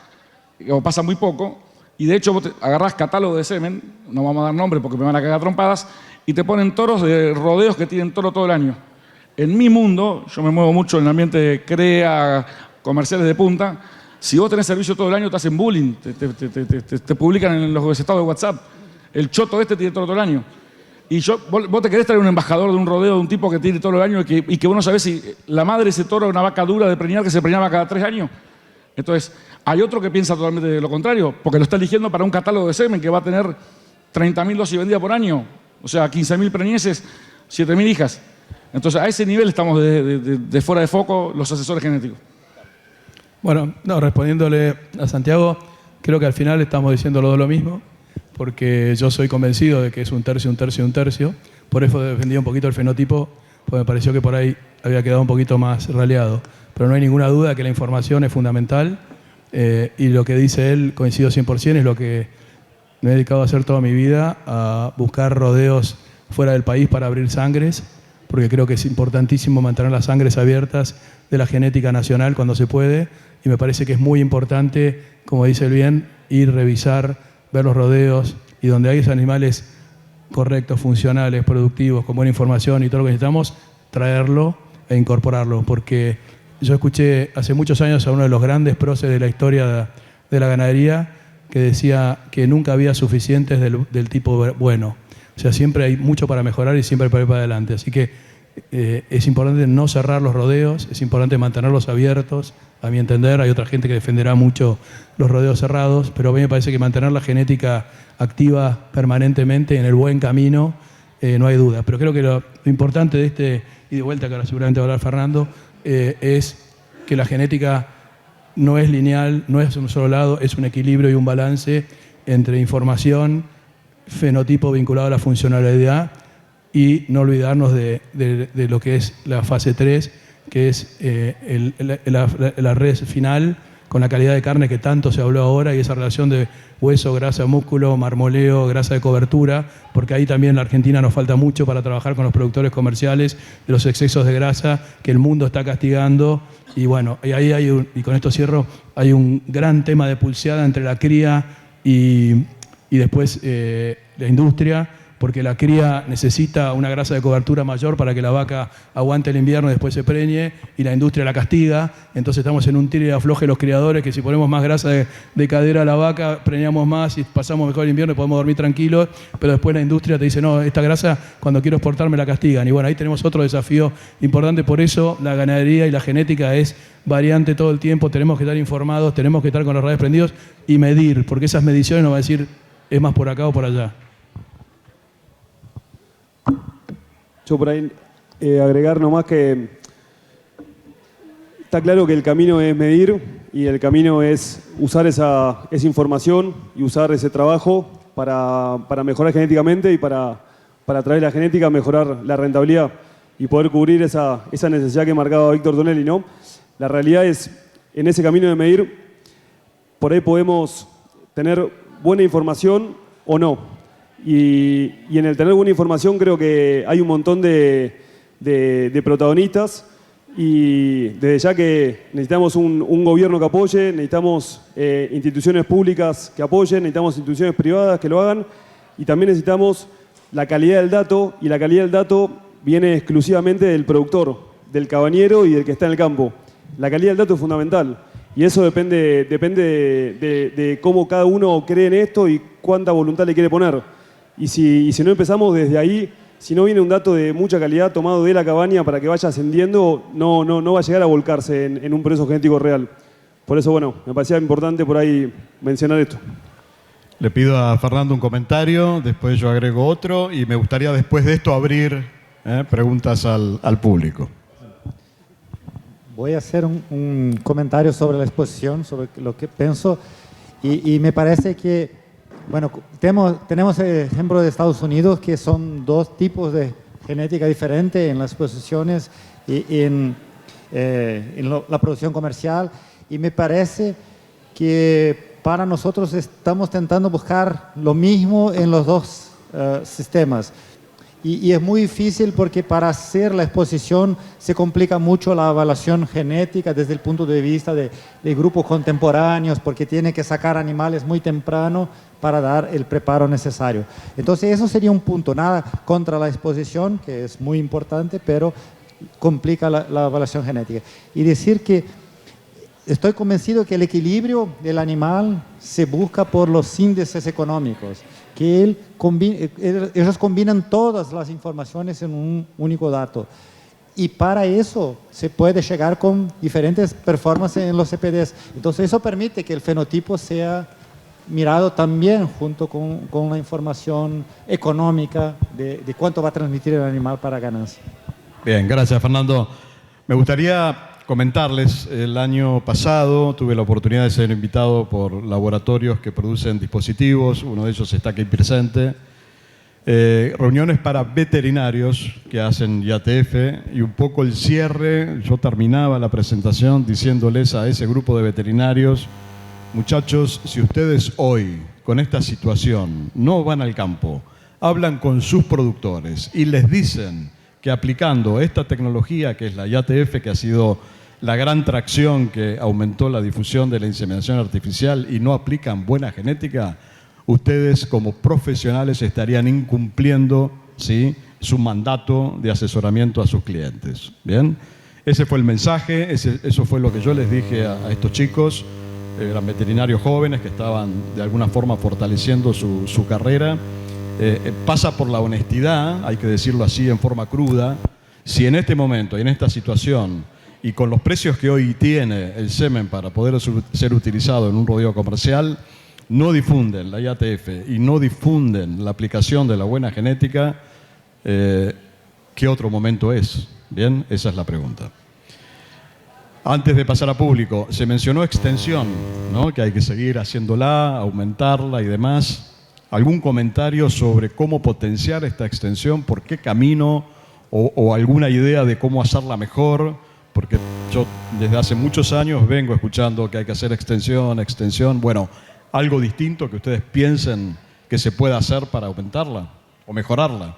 o pasa muy poco, y de hecho vos agarrás catálogo de semen, no vamos a dar nombre porque me van a cagar trompadas, y te ponen toros de rodeos que tienen toro todo el año. En mi mundo, yo me muevo mucho en el ambiente de CREA, comerciales de punta, si vos tenés servicio todo el año te hacen bullying, te publican en los estados de WhatsApp. El choto este tiene todo el año. Y vos te querés traer un embajador de un rodeo de un tipo que tiene todo el año y que vos no sabés si la madre de ese toro es una vaca dura de preñar que se preñaba cada 3 años. Entonces, hay otro que piensa totalmente lo contrario, porque lo está eligiendo para un catálogo de semen que va a tener 30.000 dosis vendidas por año, o sea, 15.000 preñeces, 7.000 hijas. Entonces, a ese nivel estamos de fuera de foco los asesores genéticos. Bueno, no, respondiéndole a Santiago, creo que al final estamos diciendo los dos lo mismo, porque yo soy convencido de que es un tercio, un tercio, un tercio. Por eso defendí un poquito el fenotipo, porque me pareció que por ahí había quedado un poquito más raleado. Pero no hay ninguna duda que la información es fundamental y lo que dice él, coincido 100%, es lo que me he dedicado a hacer toda mi vida, a buscar rodeos fuera del país para abrir sangres, porque creo que es importantísimo mantener las sangres abiertas de la genética nacional cuando se puede, y me parece que es muy importante, como dice él bien, ir, revisar, ver los rodeos, y donde hay esos animales correctos, funcionales, productivos, con buena información y todo lo que necesitamos, traerlo e incorporarlo, porque yo escuché hace muchos años a uno de los grandes próceres de la historia de la ganadería que decía que nunca había suficientes del tipo bueno. O sea, siempre hay mucho para mejorar y siempre hay para ir para adelante. Así que es importante no cerrar los rodeos, es importante mantenerlos abiertos. A mi entender, hay otra gente que defenderá mucho los rodeos cerrados, pero a mí me parece que mantener la genética activa permanentemente en el buen camino, no hay duda. Pero creo que lo importante de este, y de vuelta que ahora seguramente va a hablar Fernando, es que la genética no es lineal, no es un solo lado, es un equilibrio y un balance entre información, fenotipo vinculado a la funcionalidad y no olvidarnos de lo que es la fase 3, que es la red final con la calidad de carne que tanto se habló ahora y esa relación de hueso, grasa, músculo, marmoleo, grasa de cobertura, porque ahí también en la Argentina nos falta mucho para trabajar con los productores comerciales de los excesos de grasa que el mundo está castigando. Y bueno, y ahí y con esto cierro, hay un gran tema de pulseada entre la cría y después la industria, porque la cría necesita una grasa de cobertura mayor para que la vaca aguante el invierno y después se preñe, y la industria la castiga. Entonces estamos en un tire y afloje los criadores, que si ponemos más grasa de cadera a la vaca, preñamos más y pasamos mejor el invierno y podemos dormir tranquilos, pero después la industria te dice, no, esta grasa cuando quiero exportar me la castigan. Y bueno, ahí tenemos otro desafío importante. Por eso la ganadería y la genética es variante todo el tiempo, tenemos que estar informados, tenemos que estar con los radares prendidos y medir, porque esas mediciones nos van a decir, es más por acá o por allá. Yo por ahí agregar nomás que está claro que el camino es medir y el camino es usar esa información y usar ese trabajo para mejorar genéticamente y para traer la genética, mejorar la rentabilidad y poder cubrir esa necesidad que marcaba Víctor Tonelli, ¿no? La realidad es, en ese camino de medir, por ahí podemos tener buena información o no. Y en el tener buena información creo que hay un montón de protagonistas y desde ya que necesitamos un gobierno que apoye, necesitamos instituciones públicas que apoyen, necesitamos instituciones privadas que lo hagan y también necesitamos la calidad del dato, y la calidad del dato viene exclusivamente del productor, del cabañero y del que está en el campo. La calidad del dato es fundamental. Y eso depende de cómo cada uno cree en esto y cuánta voluntad le quiere poner. Y si no empezamos desde ahí, si no viene un dato de mucha calidad tomado de la cabaña para que vaya ascendiendo, no va a llegar a volcarse en un proceso genético real. Por eso, bueno, me parecía importante por ahí mencionar esto. Le pido a Fernando un comentario, después yo agrego otro y me gustaría después de esto abrir preguntas al público. Voy a hacer un comentario sobre la exposición, sobre lo que pienso, y me parece que, bueno, tenemos el ejemplo de Estados Unidos, que son dos tipos de genética diferente en las exposiciones y en la producción comercial, y me parece que para nosotros estamos intentando buscar lo mismo en los dos sistemas. Y es muy difícil porque para hacer la exposición se complica mucho la evaluación genética desde el punto de vista de grupos contemporáneos, porque tiene que sacar animales muy temprano para dar el preparo necesario. Entonces eso sería un punto, nada contra la exposición, que es muy importante, pero complica la evaluación genética. Y decir que estoy convencido que el equilibrio del animal se busca por los índices económicos, que ellos combinan todas las informaciones en un único dato. y para eso se puede llegar con diferentes performances en los CPDs. Entonces eso permite que el fenotipo sea mirado también junto con la información económica de cuánto va a transmitir el animal para ganancia. Bien, gracias Fernando. Me gustaría comentarles, el año pasado tuve la oportunidad de ser invitado por laboratorios que producen dispositivos, uno de ellos está aquí presente, reuniones para veterinarios que hacen IATF, y un poco el cierre, yo terminaba la presentación diciéndoles a ese grupo de veterinarios: muchachos, si ustedes hoy con esta situación no van al campo, hablan con sus productores y les dicen que aplicando esta tecnología que es la IATF, que ha sido la gran tracción que aumentó la difusión de la inseminación artificial, y no aplican buena genética, ustedes como profesionales estarían incumpliendo, ¿sí?, su mandato de asesoramiento a sus clientes. ¿Bien? Ese fue el mensaje, eso fue lo que yo les dije a estos chicos. Eran veterinarios jóvenes que estaban de alguna forma fortaleciendo su carrera. Pasa por la honestidad, hay que decirlo así en forma cruda. Si en este momento y en esta situación, y con los precios que hoy tiene el semen para poder ser utilizado en un rodeo comercial, no difunden la IATF y no difunden la aplicación de la buena genética, ¿qué otro momento es? Bien, esa es la pregunta. Antes de pasar a público, se mencionó extensión, ¿no?, que hay que seguir haciéndola, aumentarla y demás. ¿Algún comentario sobre cómo potenciar esta extensión? ¿Por qué camino? ¿O alguna idea de cómo hacerla mejor? Porque yo desde hace muchos años vengo escuchando que hay que hacer extensión. Bueno, algo distinto que ustedes piensen que se pueda hacer para aumentarla o mejorarla.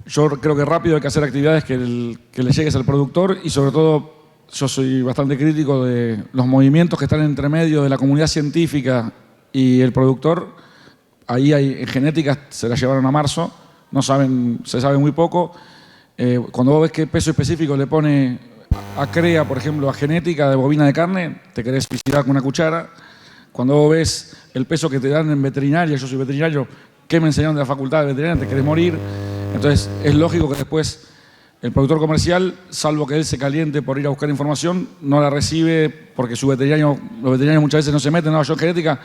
Yo creo que rápido hay que hacer actividades que le llegues al productor, y sobre todo yo soy bastante crítico de los movimientos que están entre medio de la comunidad científica y el productor. Ahí en genética se la llevaron a marzo, se sabe muy poco. Cuando vos ves qué peso específico le pone a CREA, por ejemplo, a genética de bovina de carne, te querés suicidar con una cuchara. Cuando vos ves el peso que te dan en veterinaria, yo soy veterinario, ¿qué me enseñaron de la facultad de veterinaria? Te querés morir. Entonces es lógico que después el productor comercial, salvo que él se caliente por ir a buscar información, no la recibe porque los veterinarios muchas veces no se meten. No, yo en genética,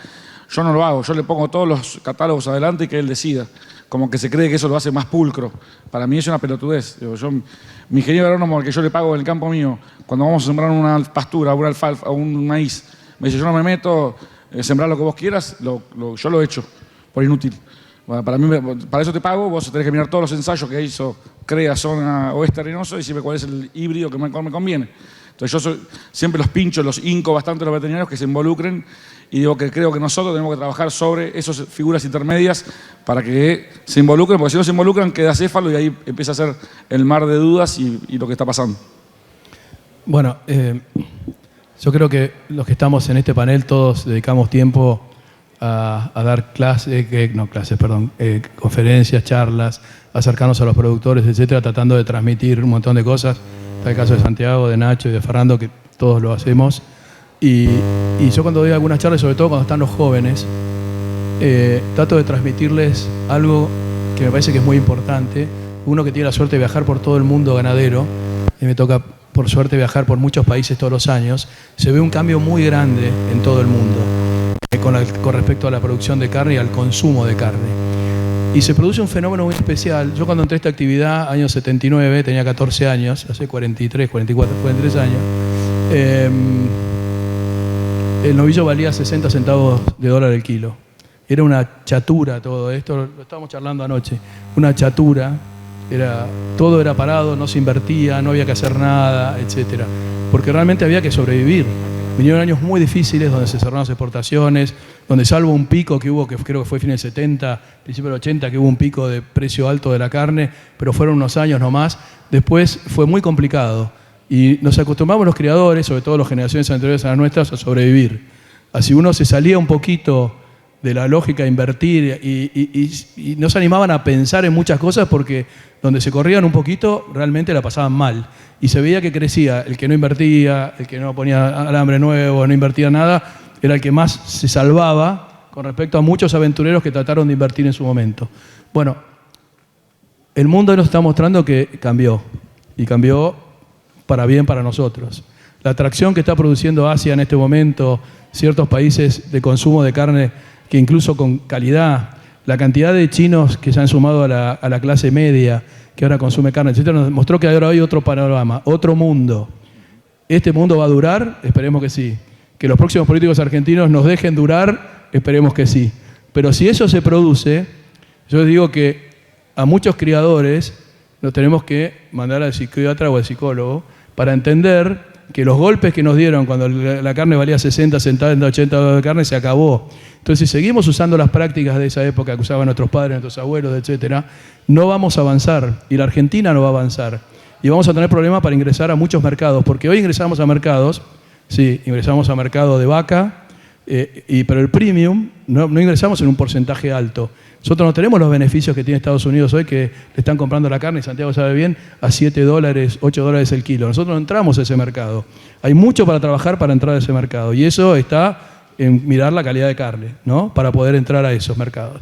yo no lo hago, yo le pongo todos los catálogos adelante y que él decida. Como que se cree que eso lo hace más pulcro. Para mí es una pelotudez. Mi ingeniero agrónomo, al que yo le pago en el campo mío, cuando vamos a sembrar una pastura, una alfalfa o un maíz, me dice: yo no me meto, sembrar lo que vos quieras, yo lo he hecho, por inútil. Bueno, para eso te pago, vos tenés que mirar todos los ensayos que hizo CREA, zona oeste arenoso, y decirme cuál es el híbrido que me conviene. Entonces yo siempre los pincho, los hinco bastante a los veterinarios que se involucren, y digo que creo que nosotros tenemos que trabajar sobre esas figuras intermedias para que se involucren, porque si no se involucran queda céfalo y ahí empieza a ser el mar de dudas y lo que está pasando. Bueno, yo creo que los que estamos en este panel todos dedicamos tiempo a dar conferencias, charlas, acercarnos a los productores, etcétera, tratando de transmitir un montón de cosas. Está el caso de Santiago, de Nacho y de Fernando, que todos lo hacemos. Y yo cuando doy algunas charlas, sobre todo cuando están los jóvenes, trato de transmitirles algo que me parece que es muy importante. Uno que tiene la suerte de viajar por todo el mundo ganadero, y me toca por suerte viajar por muchos países todos los años, se ve un cambio muy grande en todo el mundo con respecto a la producción de carne y al consumo de carne. Y se produce un fenómeno muy especial. Yo cuando entré a esta actividad, año 79, tenía 14 años, hace 43 años, el novillo valía 60 centavos de dólar el kilo. Era una chatura todo esto, lo estábamos charlando anoche, una chatura, todo era parado, no se invertía, no había que hacer nada, etcétera, porque realmente había que sobrevivir. Vinieron años muy difíciles donde se cerraron las exportaciones, donde salvo un pico que hubo, que creo que fue fin del 70, principio del 80, que hubo un pico de precio alto de la carne, pero fueron unos años nomás. Después fue muy complicado y nos acostumbramos los criadores, sobre todo las generaciones anteriores a las nuestras, a sobrevivir. Así uno se salía un poquito de la lógica de invertir y no se animaban a pensar en muchas cosas porque donde se corrían un poquito realmente la pasaban mal. Y se veía que crecía el que no invertía, el que no ponía alambre nuevo, no invertía nada, era el que más se salvaba con respecto a muchos aventureros que trataron de invertir en su momento. Bueno, el mundo nos está mostrando que cambió, y cambió para bien para nosotros. La atracción que está produciendo Asia en este momento, ciertos países de consumo de carne que incluso con calidad, la cantidad de chinos que se han sumado a la clase media, que ahora consume carne, etc., nos mostró que ahora hay otro panorama, otro mundo. ¿Este mundo va a durar? Esperemos que sí. Que los próximos políticos argentinos nos dejen durar, esperemos que sí. Pero si eso se produce, yo les digo que a muchos criadores nos tenemos que mandar al psiquiatra o al psicólogo para entender que los golpes que nos dieron cuando la carne valía 60, 70, 80 dólares de carne se acabó. Entonces, si seguimos usando las prácticas de esa época que usaban nuestros padres, nuestros abuelos, etcétera, no vamos a avanzar y la Argentina no va a avanzar. Y vamos a tener problemas para ingresar a muchos mercados, porque hoy ingresamos a mercados, sí, ingresamos a mercado de vaca, pero el premium no ingresamos en un porcentaje alto. Nosotros no tenemos los beneficios que tiene Estados Unidos hoy, que le están comprando la carne, y Santiago sabe bien, a 7 dólares, 8 dólares el kilo. Nosotros no entramos a ese mercado. Hay mucho para trabajar para entrar a ese mercado. Y eso está en mirar la calidad de carne, ¿no? Para poder entrar a esos mercados.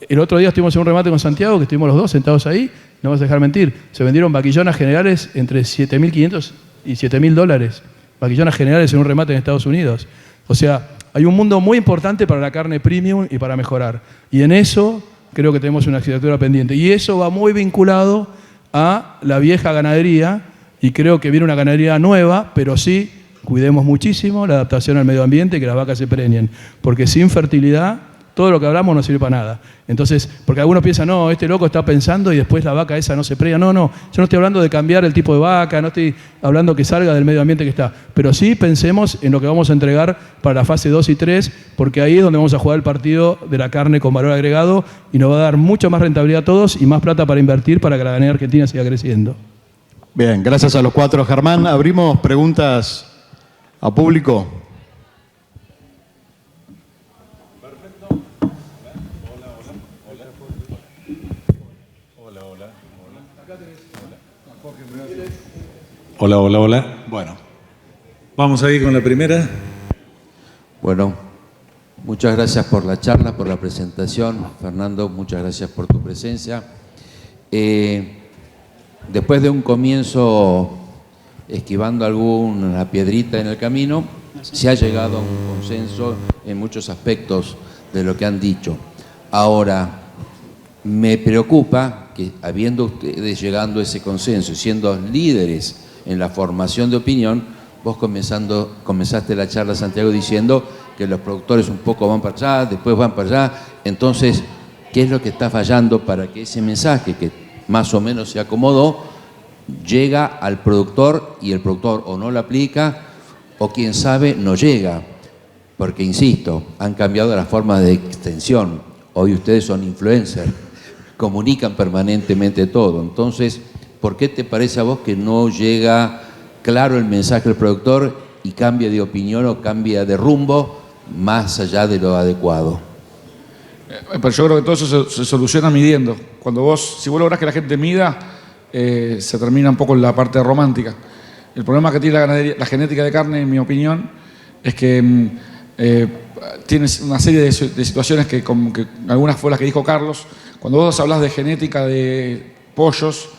El otro día estuvimos en un remate con Santiago, que estuvimos los dos sentados ahí, no vas a dejar mentir. Se vendieron vaquillonas generales entre 7.500 y 7.000 dólares. Vaquillonas generales en un remate en Estados Unidos. O sea, hay un mundo muy importante para la carne premium y para mejorar. Y en eso creo que tenemos una asignatura pendiente. Y eso va muy vinculado a la vieja ganadería, y creo que viene una ganadería nueva, pero sí, cuidemos muchísimo la adaptación al medio ambiente y que las vacas se preñen. Porque sin fertilidad, todo lo que hablamos no sirve para nada. Entonces, porque algunos piensan, no, este loco está pensando y después la vaca esa no se preña. No, yo no estoy hablando de cambiar el tipo de vaca, no estoy hablando que salga del medio ambiente que está. Pero sí pensemos en lo que vamos a entregar para la fase 2 y 3, porque ahí es donde vamos a jugar el partido de la carne con valor agregado y nos va a dar mucha más rentabilidad a todos y más plata para invertir para que la ganadería argentina siga creciendo. Bien, gracias a los cuatro. Germán, abrimos preguntas a público. Hola. Bueno, vamos a ir con la primera. Bueno, muchas gracias por la charla, por la presentación. Fernando, muchas gracias por tu presencia. Después de un comienzo esquivando alguna piedrita en el camino, se ha llegado a un consenso en muchos aspectos de lo que han dicho. Ahora, me preocupa que habiendo ustedes llegado a ese consenso y siendo líderes en la formación de opinión, vos comenzaste la charla, Santiago, diciendo que los productores un poco van para allá, después van para allá. Entonces, ¿qué es lo que está fallando para que ese mensaje, que más o menos se acomodó, llega al productor y el productor o no lo aplica o quién sabe no llega? Porque, insisto, han cambiado las formas de extensión. Hoy ustedes son influencers, comunican permanentemente todo. Entonces, ¿por qué te parece a vos que no llega claro el mensaje del productor y cambia de opinión o cambia de rumbo más allá de lo adecuado? Pero yo creo que todo eso se soluciona midiendo. Si vos lográs que la gente mida, se termina un poco la parte romántica. El problema que tiene la genética de carne, en mi opinión, es que tienes una serie de situaciones que algunas fue las que dijo Carlos. Cuando vos hablas de genética de pollos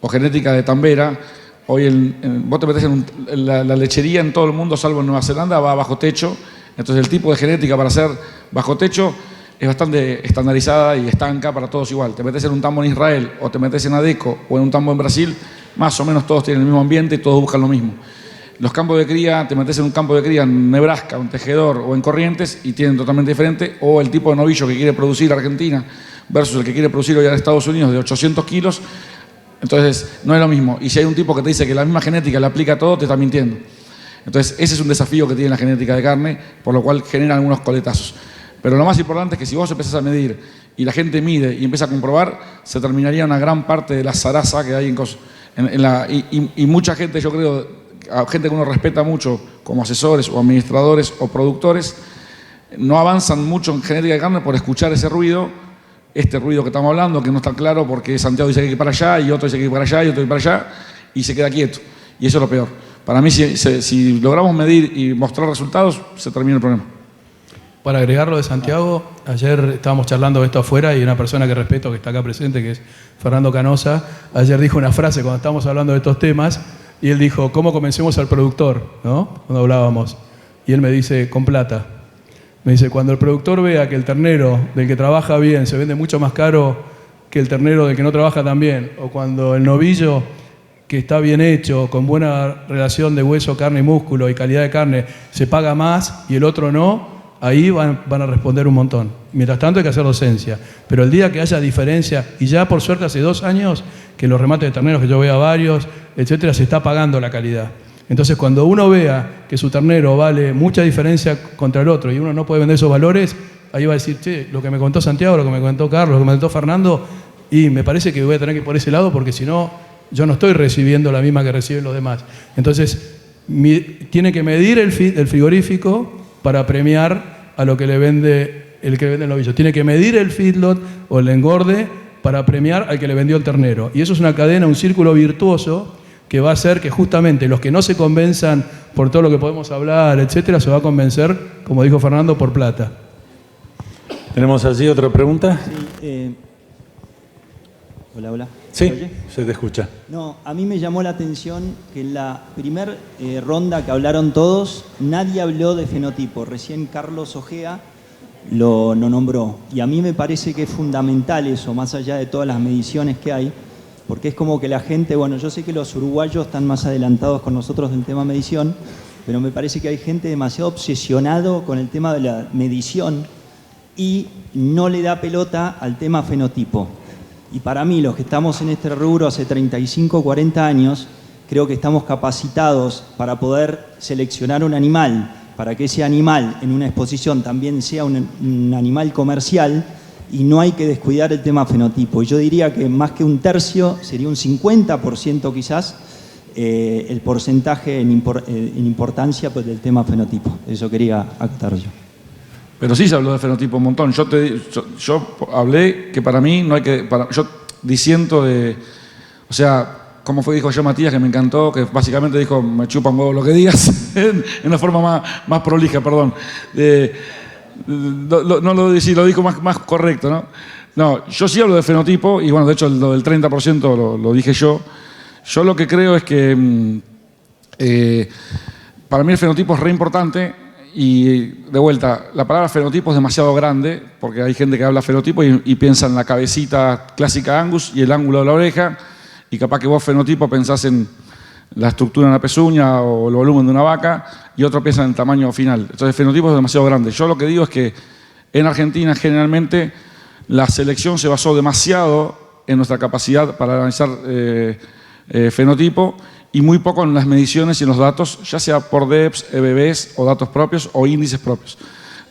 o genética de tambera, hoy vos te metés en la lechería en todo el mundo, salvo en Nueva Zelanda, va bajo techo. Entonces el tipo de genética para hacer bajo techo es bastante estandarizada y estanca para todos igual. Te metes en un tambo en Israel o te metes en Adeco o en un tambo en Brasil, más o menos todos tienen el mismo ambiente y todos buscan lo mismo. Los campos de cría, te metes en un campo de cría en Nebraska, un tejedor o en Corrientes y tienen totalmente diferente. O el tipo de novillo que quiere producir Argentina versus el que quiere producir hoy en Estados Unidos de 800 kilos. Entonces, no es lo mismo. Y si hay un tipo que te dice que la misma genética le aplica a todo, te está mintiendo. Entonces, ese es un desafío que tiene la genética de carne, por lo cual genera algunos coletazos. Pero lo más importante es que si vos empezás a medir y la gente mide y empieza a comprobar, se terminaría una gran parte de la zaraza que hay y mucha gente, yo creo, gente que uno respeta mucho como asesores o administradores o productores, no avanzan mucho en genética de carne por escuchar ese ruido, este ruido que estamos hablando, que no está claro porque Santiago dice que hay que ir para allá y otro dice que hay que ir para allá y otro ir para allá y se queda quieto. Y eso es lo peor. Para mí, si logramos medir y mostrar resultados, se termina el problema. Para agregar lo de Santiago, ayer estábamos charlando de esto afuera y una persona que respeto, que está acá presente, que es Fernando Canosa, ayer dijo una frase cuando estábamos hablando de estos temas, y él dijo, ¿cómo convencemos al productor? ¿No? Cuando hablábamos. Y él me dice, con plata. Me dice, cuando el productor vea que el ternero del que trabaja bien se vende mucho más caro que el ternero del que no trabaja tan bien, o cuando el novillo que está bien hecho, con buena relación de hueso, carne y músculo y calidad de carne, se paga más y el otro no, ahí van a responder un montón. Mientras tanto hay que hacer docencia. Pero el día que haya diferencia, y ya por suerte hace 2 años que los remates de terneros, que yo veo a varios, etcétera, se está pagando la calidad. Entonces cuando uno vea que su ternero vale mucha diferencia contra el otro y uno no puede vender esos valores, ahí va a decir, che, lo que me contó Santiago, lo que me contó Carlos, lo que me contó Fernando, y me parece que voy a tener que ir por ese lado porque si no, yo no estoy recibiendo la misma que reciben los demás. Entonces, tiene que medir el frigorífico para premiar a lo que le vende el que vende el novillo. Tiene que medir el feedlot o el engorde para premiar al que le vendió el ternero. Y eso es una cadena, un círculo virtuoso que va a hacer que justamente los que no se convenzan por todo lo que podemos hablar, etcétera, se va a convencer, como dijo Fernando, por plata. ¿Tenemos allí otra pregunta? Sí, hola. Sí, ¿Se oye? se te escucha. No, a mí me llamó la atención que en la primera ronda que hablaron todos, nadie habló de fenotipo. Recién Carlos Ojea lo nombró. Y a mí me parece que es fundamental eso, más allá de todas las mediciones que hay, porque es como que la gente, bueno, yo sé que los uruguayos están más adelantados con nosotros del tema medición, pero me parece que hay gente demasiado obsesionado con el tema de la medición y no le da pelota al tema fenotipo. Y para mí, los que estamos en este rubro hace 35, 40 años, creo que estamos capacitados para poder seleccionar un animal, para que ese animal en una exposición también sea un animal comercial y no hay que descuidar el tema fenotipo. Y yo diría que más que un tercio, sería un 50% quizás, el porcentaje en importancia pues, del tema fenotipo. Eso quería acotar yo. Pero sí se habló de fenotipo un montón. Yo hablé que para mí no hay que... yo disiento de... O sea, como dijo yo Matías, que me encantó, que básicamente dijo, me chupa un huevo lo que digas, en una forma más prolija, perdón. No lo decí, lo dijo más correcto, ¿no? No, yo sí hablo de fenotipo, y bueno, de hecho lo del 30% lo dije yo. Yo lo que creo es que para mí el fenotipo es re importante. Y de vuelta, la palabra fenotipo es demasiado grande, porque hay gente que habla fenotipo y piensa en la cabecita clásica Angus y el ángulo de la oreja, y capaz que vos fenotipo pensás en la estructura de una pezuña o el volumen de una vaca, y otro piensa en el tamaño final. Entonces fenotipo es demasiado grande. Yo lo que digo es que en Argentina generalmente la selección se basó demasiado en nuestra capacidad para analizar fenotipo, y muy poco en las mediciones y en los datos, ya sea por DEPs, EBBs o datos propios o índices propios.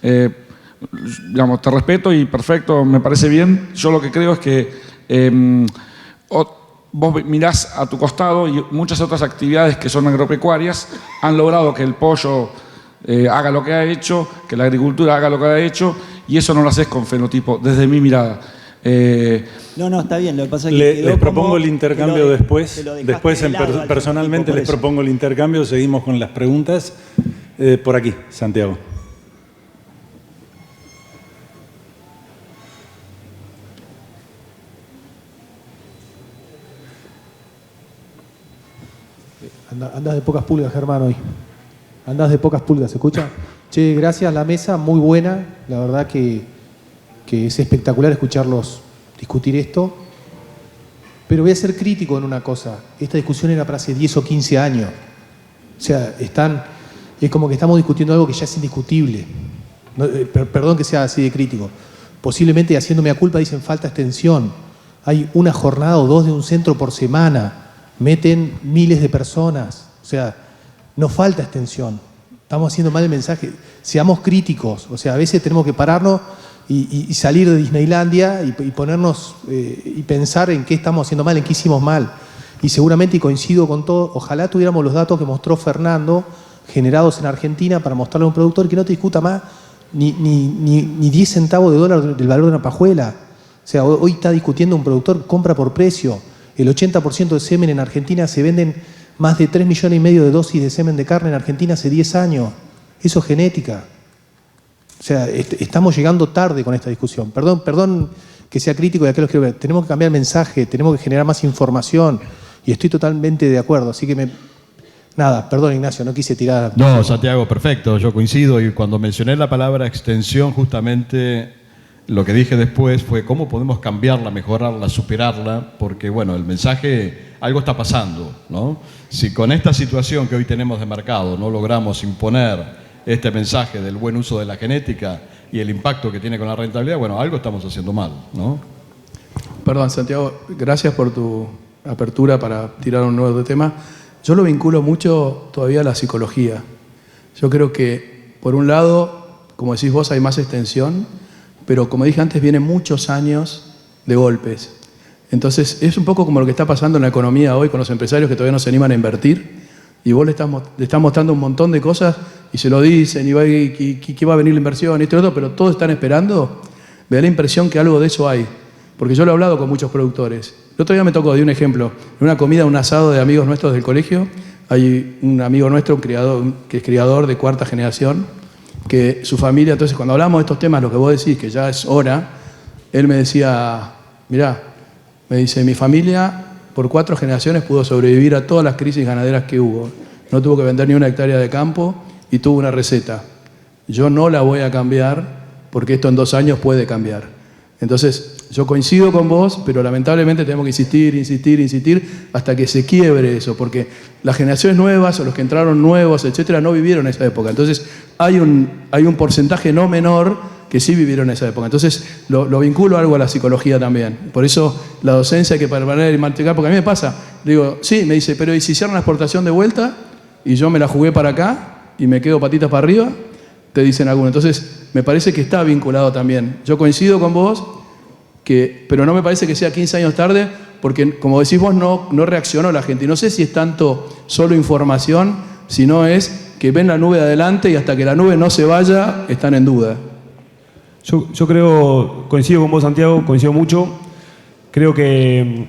Digamos, te respeto y perfecto, me parece bien. Yo lo que creo es que vos mirás a tu costado y muchas otras actividades que son agropecuarias han logrado que el pollo haga lo que ha hecho, que la agricultura haga lo que ha hecho, y eso no lo haces con fenotipo, desde mi mirada. No, está bien, lo que pasa es que les propongo el intercambio después. Después, personalmente, les eso. propongo el intercambio. Seguimos con las preguntas. Por aquí, Santiago. Andas de pocas pulgas, Germán, hoy. Andas de pocas pulgas, ¿se escucha? Che, gracias, la mesa, muy buena. La verdad que es espectacular escucharlos discutir esto. Pero voy a ser crítico en una cosa. Esta discusión era para hace 10 o 15 años. O sea, es como que estamos discutiendo algo que ya es indiscutible. No, perdón que sea así de crítico. Posiblemente, haciéndome a culpa, dicen falta extensión. Hay una jornada o dos de un centro por semana. Meten miles de personas. O sea, no falta extensión. Estamos haciendo mal el mensaje. Seamos críticos. O sea, a veces tenemos que pararnos y salir de Disneylandia y ponernos y pensar en qué estamos haciendo mal, en qué hicimos mal. Y seguramente, y coincido con todo, ojalá tuviéramos los datos que mostró Fernando, generados en Argentina, para mostrarle a un productor que no te discuta más ni 10 centavos de dólar del valor de una pajuela. O sea, hoy está discutiendo un productor, compra por precio. El 80% de semen en Argentina se venden más de 3,5 millones de dosis de semen de carne en Argentina hace 10 años. Eso es genética. O sea, estamos llegando tarde con esta discusión. Perdón que sea crítico y acá los quiero ver. Tenemos que cambiar el mensaje, tenemos que generar más información y estoy totalmente de acuerdo. Así que nada, perdón Ignacio, no quise tirar... No, Santiago, perfecto, yo coincido y cuando mencioné la palabra extensión, justamente lo que dije después fue cómo podemos cambiarla, mejorarla, superarla, porque bueno, el mensaje, algo está pasando, ¿no? Si con esta situación que hoy tenemos de mercado no logramos imponer este mensaje del buen uso de la genética y el impacto que tiene con la rentabilidad, bueno, algo estamos haciendo mal, ¿no? Perdón, Santiago, gracias por tu apertura para tirar un nuevo tema. Yo lo vinculo mucho todavía a la psicología. Yo creo que, por un lado, como decís vos, hay más extensión, pero como dije antes, vienen muchos años de golpes. Entonces, es un poco como lo que está pasando en la economía hoy con los empresarios que todavía no se animan a invertir, y vos le estás mostrando un montón de cosas y se lo dicen, y que va a venir la inversión y todo otro, pero todos están esperando. Me da la impresión que algo de eso hay, porque yo lo he hablado con muchos productores. El otro día me tocó, di un ejemplo, en una comida, un asado de amigos nuestros del colegio, hay un amigo nuestro, que es criador de cuarta generación, que su familia, entonces cuando hablamos de estos temas, lo que vos decís, que ya es hora, él me decía, mirá, me dice, mi familia por 4 generaciones pudo sobrevivir a todas las crisis ganaderas que hubo. No tuvo que vender ni una hectárea de campo y tuvo una receta. Yo no la voy a cambiar porque esto en 2 años puede cambiar. Entonces, yo coincido con vos, pero lamentablemente tenemos que insistir hasta que se quiebre eso, porque las generaciones nuevas o los que entraron nuevos, etcétera, no vivieron esa época. Entonces, hay un porcentaje no menor que sí vivieron esa época. Entonces, lo vinculo algo a la psicología también. Por eso, la docencia hay que permanecer y mantener, porque a mí me pasa. Digo, sí, me dice, pero ¿y si hicieron la exportación de vuelta y yo me la jugué para acá y me quedo patitas para arriba? Te dicen algunos. Entonces, me parece que está vinculado también. Yo coincido con vos, pero no me parece que sea 15 años tarde, porque como decís vos, no reaccionó la gente. Y no sé si es tanto solo información, sino es que ven la nube adelante y hasta que la nube no se vaya, están en duda. Yo creo, coincido con vos, Santiago, coincido mucho. Creo que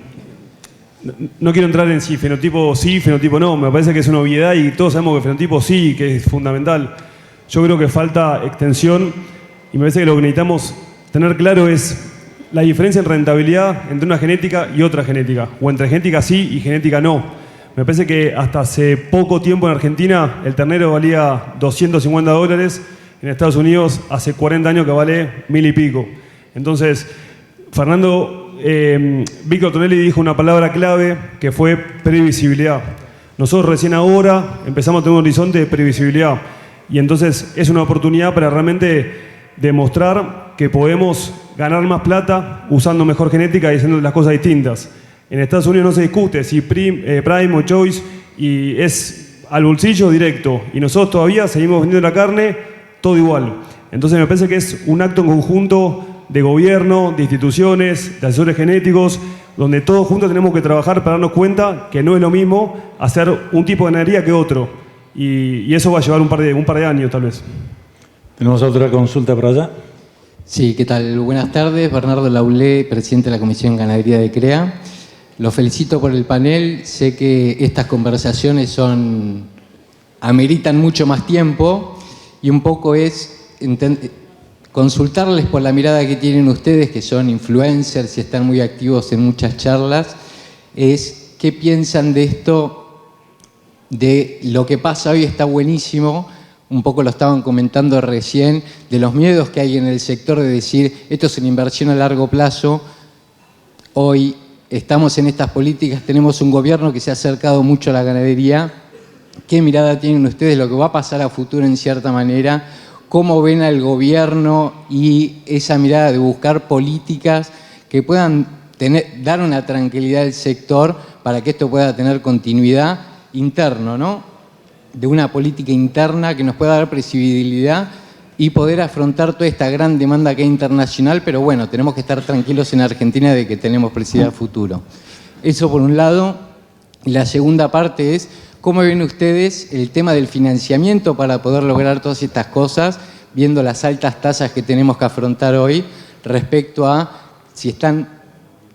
no quiero entrar en si fenotipo sí, fenotipo no. Me parece que es una obviedad y todos sabemos que fenotipo sí, que es fundamental. Yo creo que falta extensión y me parece que lo que necesitamos tener claro es la diferencia en rentabilidad entre una genética y otra genética, o entre genética sí y genética no. Me parece que hasta hace poco tiempo en Argentina el ternero valía $250, en Estados Unidos hace 40 años que vale 1000 y pico. Entonces, Víctor Tonelli dijo una palabra clave que fue previsibilidad. Nosotros recién ahora empezamos a tener un horizonte de previsibilidad y entonces es una oportunidad para realmente demostrar que podemos ganar más plata usando mejor genética y haciendo las cosas distintas. En Estados Unidos no se discute si Prime o Choice y es al bolsillo directo y nosotros todavía seguimos vendiendo la carne todo igual. Entonces me parece que es un acto en conjunto de gobierno, de instituciones, de asesores genéticos, donde todos juntos tenemos que trabajar para darnos cuenta que no es lo mismo hacer un tipo de ganadería que otro. Y eso va a llevar un par de años tal vez. ¿Tenemos otra consulta por allá? Sí, ¿qué tal? Buenas tardes, Bernardo Laulé, presidente de la Comisión Ganadería de CREA. Los felicito por el panel, sé que estas conversaciones ameritan mucho más tiempo y un poco es consultarles por la mirada que tienen ustedes, que son influencers y están muy activos en muchas charlas, es qué piensan de esto, de lo que pasa hoy está buenísimo, un poco lo estaban comentando recién, de los miedos que hay en el sector de decir esto es una inversión a largo plazo. Hoy estamos en estas políticas, tenemos un gobierno que se ha acercado mucho a la ganadería. ¿Qué mirada tienen ustedes de lo que va a pasar a futuro en cierta manera? ¿Cómo ven al gobierno y esa mirada de buscar políticas que puedan dar una tranquilidad al sector para que esto pueda tener continuidad interna, ¿no? De una política interna que nos pueda dar previsibilidad y poder afrontar toda esta gran demanda que hay internacional, pero bueno, tenemos que estar tranquilos en Argentina de que tenemos previsibilidad futuro. Eso por un lado. Y la segunda parte es, ¿cómo ven ustedes el tema del financiamiento para poder lograr todas estas cosas, viendo las altas tasas que tenemos que afrontar hoy, respecto a si están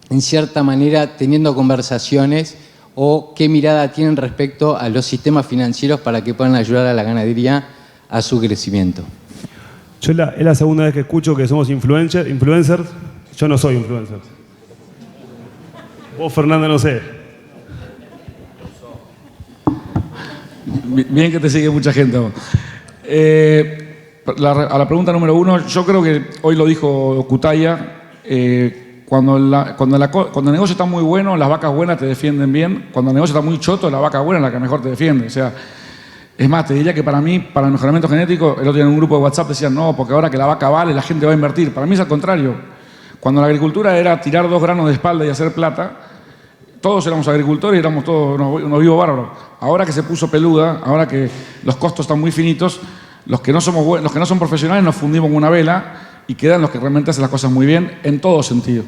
en cierta manera teniendo conversaciones o qué mirada tienen respecto a los sistemas financieros para que puedan ayudar a la ganadería a su crecimiento? Yo es la segunda vez que escucho que somos influencers. Yo no soy influencer. Vos, Fernando, no sé. Bien que te sigue mucha gente. A la pregunta número 1, yo creo que hoy lo dijo Cutaya, cuando el negocio está muy bueno, las vacas buenas te defienden bien. Cuando el negocio está muy choto, la vaca buena es la que mejor te defiende. O sea, es más, te diría que para mí, para el mejoramiento genético, el otro día en un grupo de WhatsApp decían, no, porque ahora que la vaca vale, la gente va a invertir. Para mí es al contrario. Cuando la agricultura era tirar 2 granos de espalda y hacer plata, todos éramos agricultores y éramos todos unos vivos bárbaros. Ahora que se puso peluda, ahora que los costos están muy finitos, los que no son profesionales nos fundimos en una vela y quedan los que realmente hacen las cosas muy bien en todo sentido.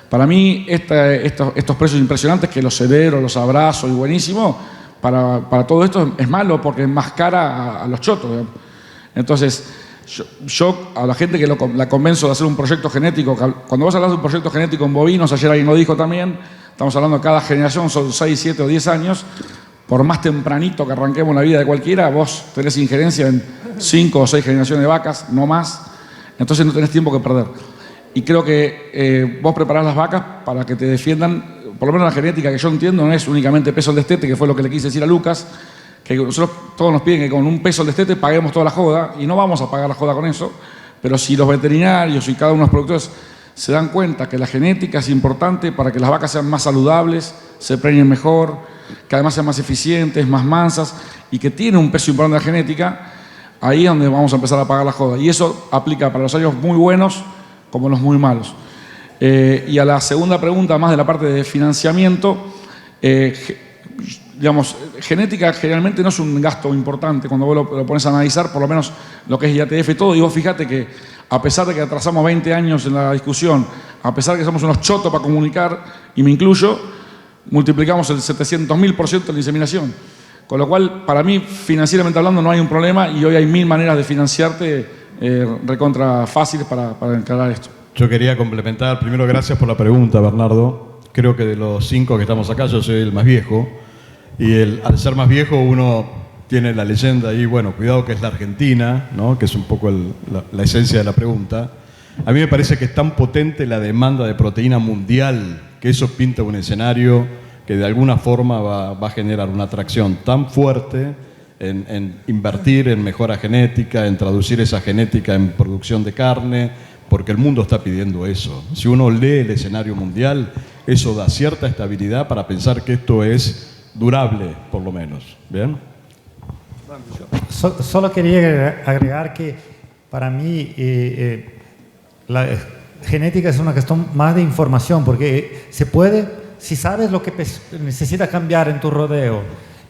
Para mí, estos precios impresionantes que los celebro, los abrazo y buenísimo, para todo esto es malo porque es más cara a los chotos. Digamos. Entonces, yo a la gente que la convenzo de hacer un proyecto genético, cuando vos hablas de un proyecto genético en bovinos, ayer alguien lo dijo también, estamos hablando de cada generación, son 6, 7 o 10 años, por más tempranito que arranquemos la vida de cualquiera, vos tenés injerencia en 5 o 6 generaciones de vacas, no más, entonces no tenés tiempo que perder. Y creo que vos preparás las vacas para que te defiendan, por lo menos la genética que yo entiendo no es únicamente peso al destete, que fue lo que le quise decir a Lucas, que nosotros todos nos piden que con un peso al destete paguemos toda la joda, y no vamos a pagar la joda con eso, pero si los veterinarios y cada uno de los productores se dan cuenta que la genética es importante para que las vacas sean más saludables, se preñen mejor, que además sean más eficientes, más mansas, y que tiene un peso importante la genética, ahí es donde vamos a empezar a pagar la joda. Y eso aplica para los años muy buenos como los muy malos. Y a la segunda pregunta, más de la parte de financiamiento, digamos, genética generalmente no es un gasto importante cuando vos lo pones a analizar, por lo menos lo que es IATF y todo, y vos fíjate que a pesar de que atrasamos 20 años en la discusión, a pesar de que somos unos chotos para comunicar, y me incluyo, multiplicamos el 700.000% en la inseminación. Con lo cual, para mí, financieramente hablando, no hay un problema y hoy hay 1000 maneras de financiarte recontra fáciles para encarar esto. Yo quería complementar, primero gracias por la pregunta, Bernardo. Creo que de los 5 que estamos acá, yo soy el más viejo. Y al ser más viejo uno tiene la leyenda ahí, bueno, cuidado que es la Argentina, ¿no? Que es un poco la esencia de la pregunta. A mí me parece que es tan potente la demanda de proteína mundial que eso pinta un escenario que de alguna forma va a generar una atracción tan fuerte en invertir en mejora genética, en traducir esa genética en producción de carne, porque el mundo está pidiendo eso. Si uno lee el escenario mundial, eso da cierta estabilidad para pensar que esto es durable, por lo menos. ¿Bien? Solo quería agregar que para mí la genética es una cuestión más de información, porque se puede, si sabes lo que necesita cambiar en tu rodeo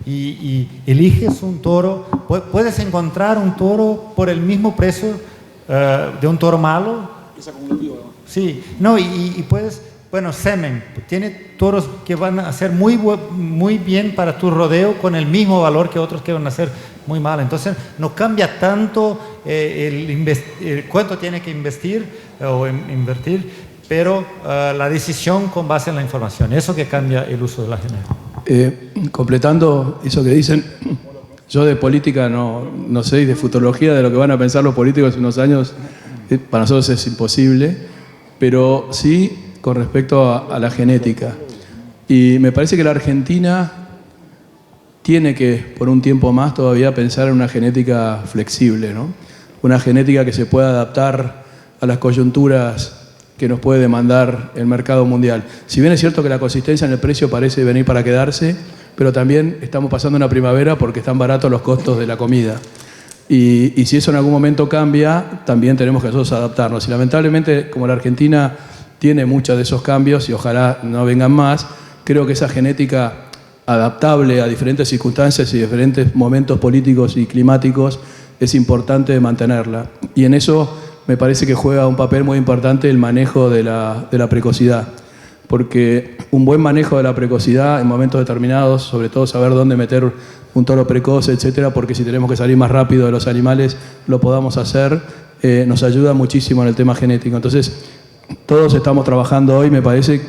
y eliges un toro, puedes encontrar un toro por el mismo precio de un toro malo. Es acumulativo, ¿no? Sí, no, y puedes, bueno, semen, tiene toros que van a ser muy bien para tu rodeo con el mismo valor que otros que van a ser muy mal. Entonces, no cambia tanto cuánto tiene que invertir, pero la decisión con base en la información. Eso que cambia el uso de la genética. Completando eso que dicen, yo de política no sé, y de futurología, de lo que van a pensar los políticos en unos años, para nosotros es imposible, pero sí con respecto a la genética. Y me parece que la Argentina tiene que, por un tiempo más, todavía pensar en una genética flexible, ¿no? Una genética que se pueda adaptar a las coyunturas que nos puede demandar el mercado mundial. Si bien es cierto que la consistencia en el precio parece venir para quedarse, pero también estamos pasando una primavera porque están baratos los costos de la comida. Y si eso en algún momento cambia, también tenemos que nosotros adaptarnos. Y lamentablemente, como la Argentina tiene muchos de esos cambios y ojalá no vengan más, creo que esa genética adaptable a diferentes circunstancias y diferentes momentos políticos y climáticos es importante mantenerla. Y en eso me parece que juega un papel muy importante el manejo de la precocidad. Porque un buen manejo de la precocidad en momentos determinados, sobre todo saber dónde meter un toro precoz, etcétera, porque si tenemos que salir más rápido de los animales, lo podamos hacer, nos ayuda muchísimo en el tema genético. Entonces, todos estamos trabajando hoy, me parece,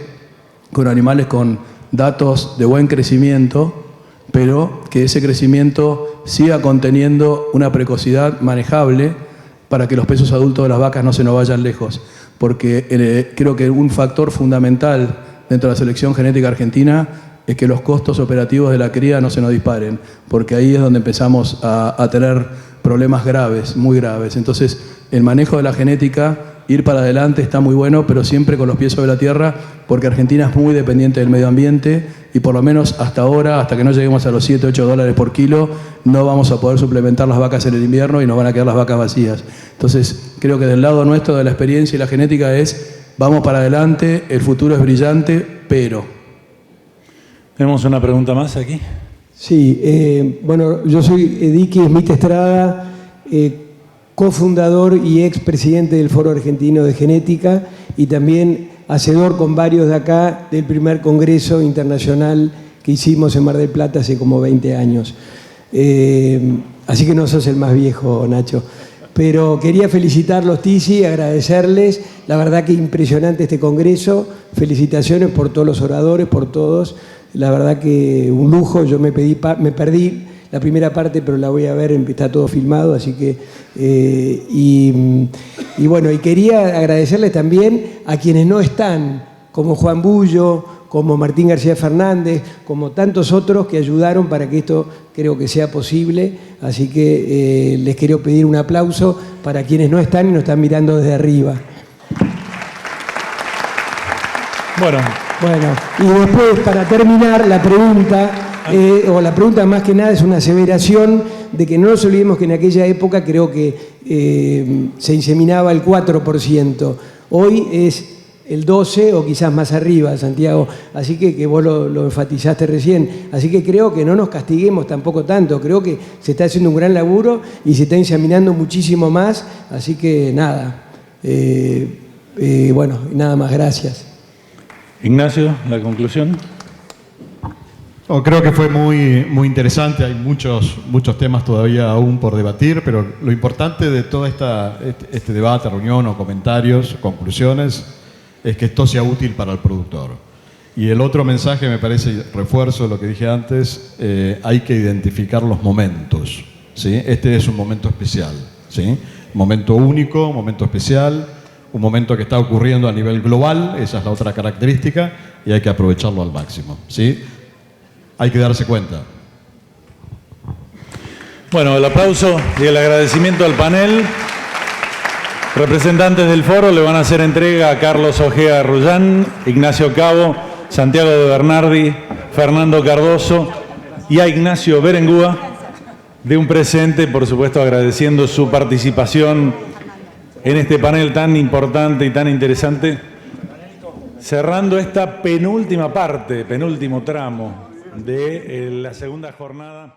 con animales con datos de buen crecimiento, pero que ese crecimiento siga conteniendo una precocidad manejable para que los pesos adultos de las vacas no se nos vayan lejos. Porque creo que un factor fundamental dentro de la selección genética argentina es que los costos operativos de la cría no se nos disparen, porque ahí es donde empezamos a tener problemas graves, muy graves. Entonces, el manejo de la genética, ir para adelante está muy bueno, pero siempre con los pies sobre la tierra, porque Argentina es muy dependiente del medio ambiente y por lo menos hasta ahora, hasta que no lleguemos a los 7, 8 dólares por kilo, no vamos a poder suplementar las vacas en el invierno y nos van a quedar las vacas vacías. Entonces, creo que del lado nuestro de la experiencia y la genética es, vamos para adelante, el futuro es brillante, pero... Tenemos una pregunta más aquí. Sí, bueno, yo soy Ediki Smith Estrada, cofundador y expresidente del Foro Argentino de Genética y también hacedor con varios de acá del primer congreso internacional que hicimos en Mar del Plata hace como 20 años. Así que no sos el más viejo, Nacho. Pero quería felicitarlos, Tizi, agradecerles. La verdad que impresionante este congreso. Felicitaciones por todos los oradores, por todos. La verdad que un lujo. Yo me perdí la primera parte, pero la voy a ver, está todo filmado, así que... y bueno, y quería agradecerles también a quienes no están, como Juan Bullo, como Martín García Fernández, como tantos otros que ayudaron para que esto creo que sea posible. Así que les quiero pedir un aplauso para quienes no están y nos están mirando desde arriba. Bueno, y después, para terminar, la pregunta, o la pregunta más que nada es una aseveración de que no nos olvidemos que en aquella época creo que se inseminaba el 4%. Hoy es el 12% o quizás más arriba, Santiago. Así que vos lo enfatizaste recién. Así que creo que no nos castiguemos tampoco tanto. Creo que se está haciendo un gran laburo y se está inseminando muchísimo más. Así que nada, bueno, nada más, gracias. Ignacio, la conclusión. Creo que fue muy interesante, hay muchos temas todavía aún por debatir, pero lo importante de todo este debate, reunión o comentarios, conclusiones, es que esto sea útil para el productor. Y el otro mensaje, me parece, refuerzo lo que dije antes, hay que identificar los momentos, ¿sí? Este es un momento especial, ¿sí? Momento único, momento especial, un momento que está ocurriendo a nivel global, esa es la otra característica, y hay que aprovecharlo al máximo, ¿sí? Hay que darse cuenta. Bueno, el aplauso y el agradecimiento al panel. Representantes del foro le van a hacer entrega a Carlos Ojea Rullán, Ignacio Cabo, Santiago de Bernardi, Fernando Cardoso y a Ignacio Berengúa de un presente, por supuesto agradeciendo su participación en este panel tan importante y tan interesante, cerrando esta penúltima parte, penúltimo tramo de la segunda jornada.